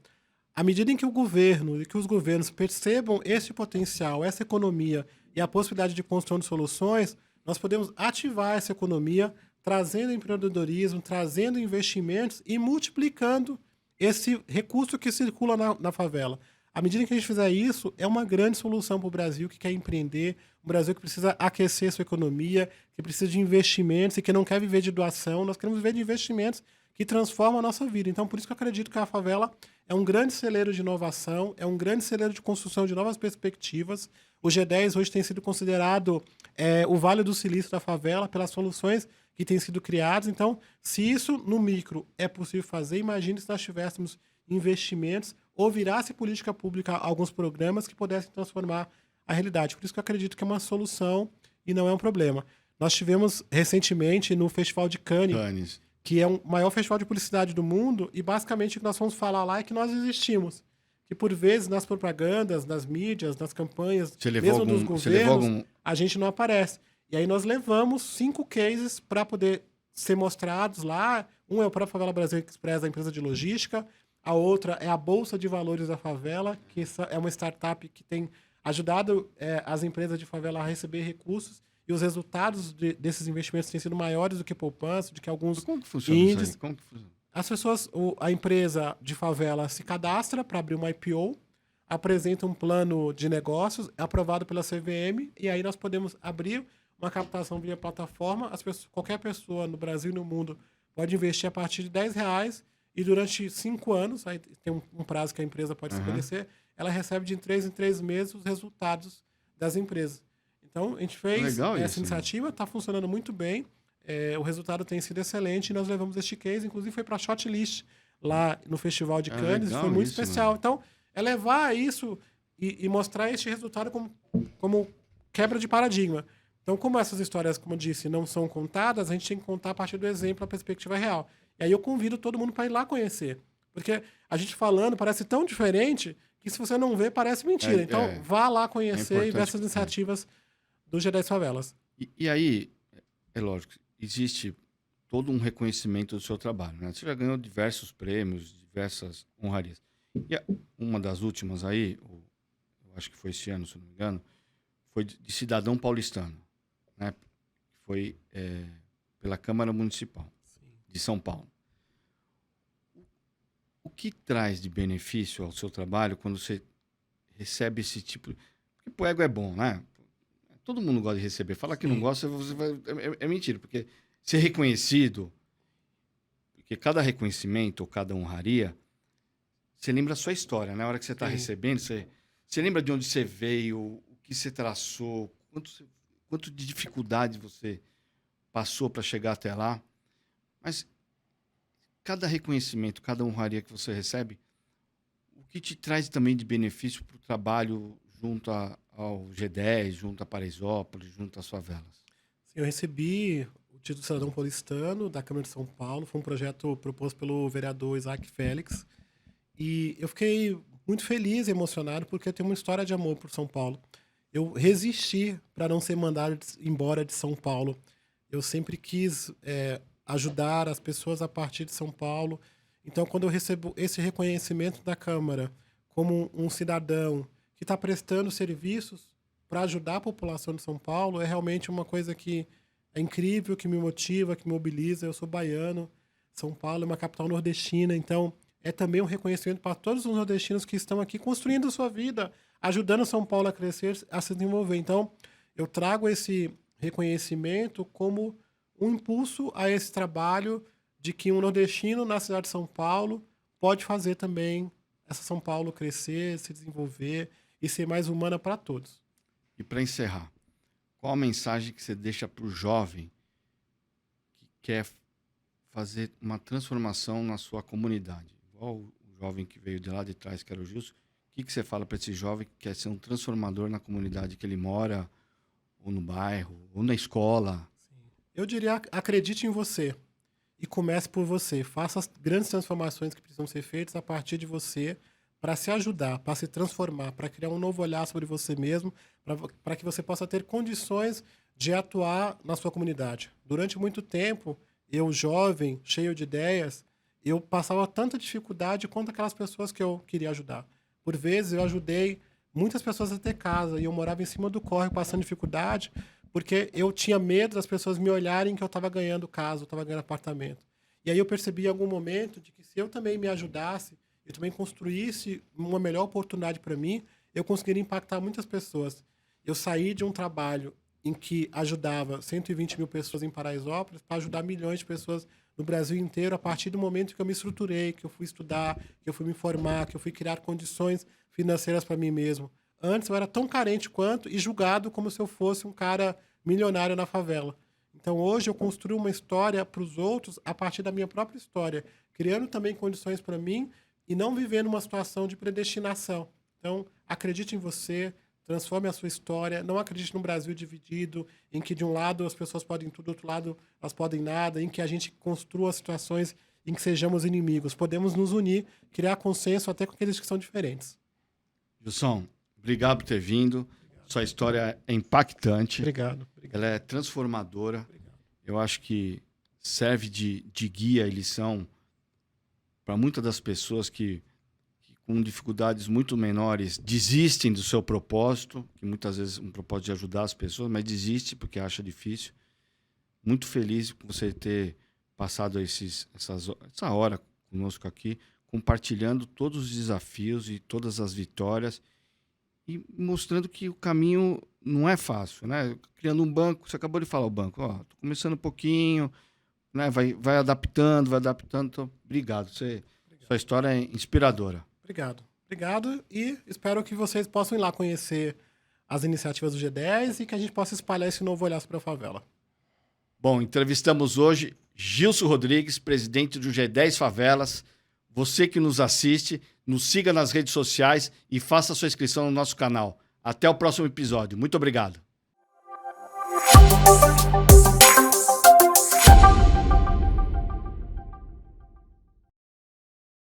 À medida em que o governo e que os governos percebam esse potencial, essa economia e a possibilidade de construção de soluções, nós podemos ativar essa economia, trazendo empreendedorismo, trazendo investimentos e multiplicando esse recurso que circula na favela. À medida que a gente fizer isso, é uma grande solução para o Brasil que quer empreender, um Brasil que precisa aquecer sua economia, que precisa de investimentos e que não quer viver de doação. Nós queremos viver de investimentos que transformam a nossa vida. Então, por isso que eu acredito que a favela é um grande celeiro de inovação, é um grande celeiro de construção de novas perspectivas. O G10 hoje tem sido considerado o Vale do Silício da favela pelas soluções que têm sido criadas. Então, se isso no micro é possível fazer, imagine se nós tivéssemos investimentos ou virasse política pública alguns programas que pudessem transformar a realidade. Por isso que eu acredito que é uma solução e não é um problema. Nós tivemos recentemente no Festival de Cannes que é o maior festival de publicidade do mundo, e basicamente o que nós vamos falar lá é que nós existimos. Que por vezes nas propagandas, nas mídias, nas campanhas, mesmo dos governos, a gente não aparece. E aí nós levamos 5 cases para poder ser mostrados lá. Um é o próprio Favela Brasil Express, a empresa de logística. A outra é a Bolsa de Valores da Favela, que é uma startup que tem ajudado as empresas de favela a receber recursos, e os resultados desses investimentos têm sido maiores do que poupança, do que alguns Como que funciona índices. isso aí? Como que funciona? As pessoas, a empresa de favela se cadastra para abrir uma IPO, apresenta um plano de negócios, é aprovado pela CVM, e aí nós podemos abrir uma captação via plataforma. Qualquer pessoa no Brasil e no mundo pode investir a partir de R$10, e durante 5 anos, aí tem um prazo que a empresa pode estabelecer, ela recebe de 3 em 3 meses os resultados das empresas. Então, a gente fez essa iniciativa, está funcionando muito bem, o resultado tem sido excelente, e nós levamos este case, inclusive foi para a Shortlist lá no Festival de Cannes, foi muito especial. Mano. Então, é levar isso e mostrar este resultado como quebra de paradigma. Então, como essas histórias, como eu disse, não são contadas, a gente tem que contar a partir do exemplo, a perspectiva real. E aí eu convido todo mundo para ir lá conhecer. Porque a gente falando parece tão diferente que se você não vê, parece mentira. Então, vá lá conhecer e ver essas iniciativas do G10 Favelas. E aí, é lógico, existe todo um reconhecimento do seu trabalho, né? Você já ganhou diversos prêmios, diversas honrarias. E uma das últimas aí, eu acho que foi esse ano, se não me engano, foi de cidadão paulistano, né? Foi pela Câmara Municipal de São Paulo. O que traz de benefício ao seu trabalho quando você recebe esse tipo... Porque o ego é bom, né? Todo mundo gosta de receber. Falar que não gosta, você vai... é mentira, porque ser reconhecido, porque cada reconhecimento ou cada honraria, você lembra a sua história, né? Na hora que você está recebendo, você lembra de onde você veio, o que você traçou, quanto de dificuldade você passou para chegar até lá. Mas cada reconhecimento, cada honraria que você recebe, o que te traz também de benefício para o trabalho junto ao G10, junto a Paraisópolis, junto às favelas? Eu recebi o título de cidadão paulistano da Câmara de São Paulo. Foi um projeto proposto pelo vereador Isaac Félix. E eu fiquei muito feliz e emocionado porque eu tenho uma história de amor por São Paulo. Eu resisti para não ser mandado embora de São Paulo. Eu sempre quis ajudar as pessoas a partir de São Paulo. Então, quando eu recebo esse reconhecimento da Câmara como um cidadão que está prestando serviços para ajudar a população de São Paulo, é realmente uma coisa que é incrível, que me motiva, que me mobiliza. Eu sou baiano, São Paulo é uma capital nordestina, então é também um reconhecimento para todos os nordestinos que estão aqui construindo a sua vida, ajudando São Paulo a crescer, a se desenvolver. Então, eu trago esse reconhecimento como um impulso a esse trabalho de que um nordestino na cidade de São Paulo pode fazer também essa São Paulo crescer, se desenvolver e ser mais humana para todos. E para encerrar, qual a mensagem que você deixa para o jovem que quer fazer uma transformação na sua comunidade? Igual o jovem que veio de lá de trás, que era o Gilson. O que você fala para esse jovem que quer ser um transformador na comunidade que ele mora, ou no bairro, ou na escola? Eu diria, acredite em você e comece por você. Faça as grandes transformações que precisam ser feitas a partir de você para se ajudar, para se transformar, para criar um novo olhar sobre você mesmo, para que você possa ter condições de atuar na sua comunidade. Durante muito tempo, eu, jovem, cheio de ideias, eu passava tanta dificuldade quanto aquelas pessoas que eu queria ajudar. Por vezes, eu ajudei muitas pessoas a ter casa e eu morava em cima do córrego passando dificuldade, porque eu tinha medo das pessoas me olharem que eu estava ganhando casa, eu estava ganhando apartamento. E aí eu percebi em algum momento de que se eu também me ajudasse, eu também construísse uma melhor oportunidade para mim, eu conseguiria impactar muitas pessoas. Eu saí de um trabalho em que ajudava 120 mil pessoas em Paraisópolis para ajudar milhões de pessoas no Brasil inteiro a partir do momento que eu me estruturei, que eu fui estudar, que eu fui me informar, que eu fui criar condições financeiras para mim mesmo. Antes eu era tão carente quanto e julgado como se eu fosse um cara milionário na favela. Então hoje eu construo uma história para os outros a partir da minha própria história, criando também condições para mim e não vivendo uma situação de predestinação. Então acredite em você, transforme a sua história. Não acredite num Brasil dividido, em que de um lado as pessoas podem tudo, do outro lado elas podem nada, em que a gente construa situações em que sejamos inimigos. Podemos nos unir, criar consenso até com aqueles que são diferentes. Gilson, obrigado por ter vindo. Sua história é impactante. Obrigado. Ela é transformadora. Obrigado. Eu acho que serve de guia e lição para muitas das pessoas que com dificuldades muito menores desistem do seu propósito, que muitas vezes um propósito de ajudar as pessoas, mas desiste porque acha difícil. Muito feliz por você ter passado essa hora conosco aqui, compartilhando todos os desafios e todas as vitórias e mostrando que o caminho não é fácil, né? Criando um banco, você acabou de falar o banco, tô começando um pouquinho, né? Vai adaptando. Então, obrigado. Sua história é inspiradora. Obrigado e espero que vocês possam ir lá conhecer as iniciativas do G10 e que a gente possa espalhar esse novo olhar para a favela. Bom, entrevistamos hoje Gilson Rodrigues, presidente do G10 Favelas. Você que nos assiste, nos siga nas redes sociais e faça sua inscrição no nosso canal. Até o próximo episódio. Muito obrigado.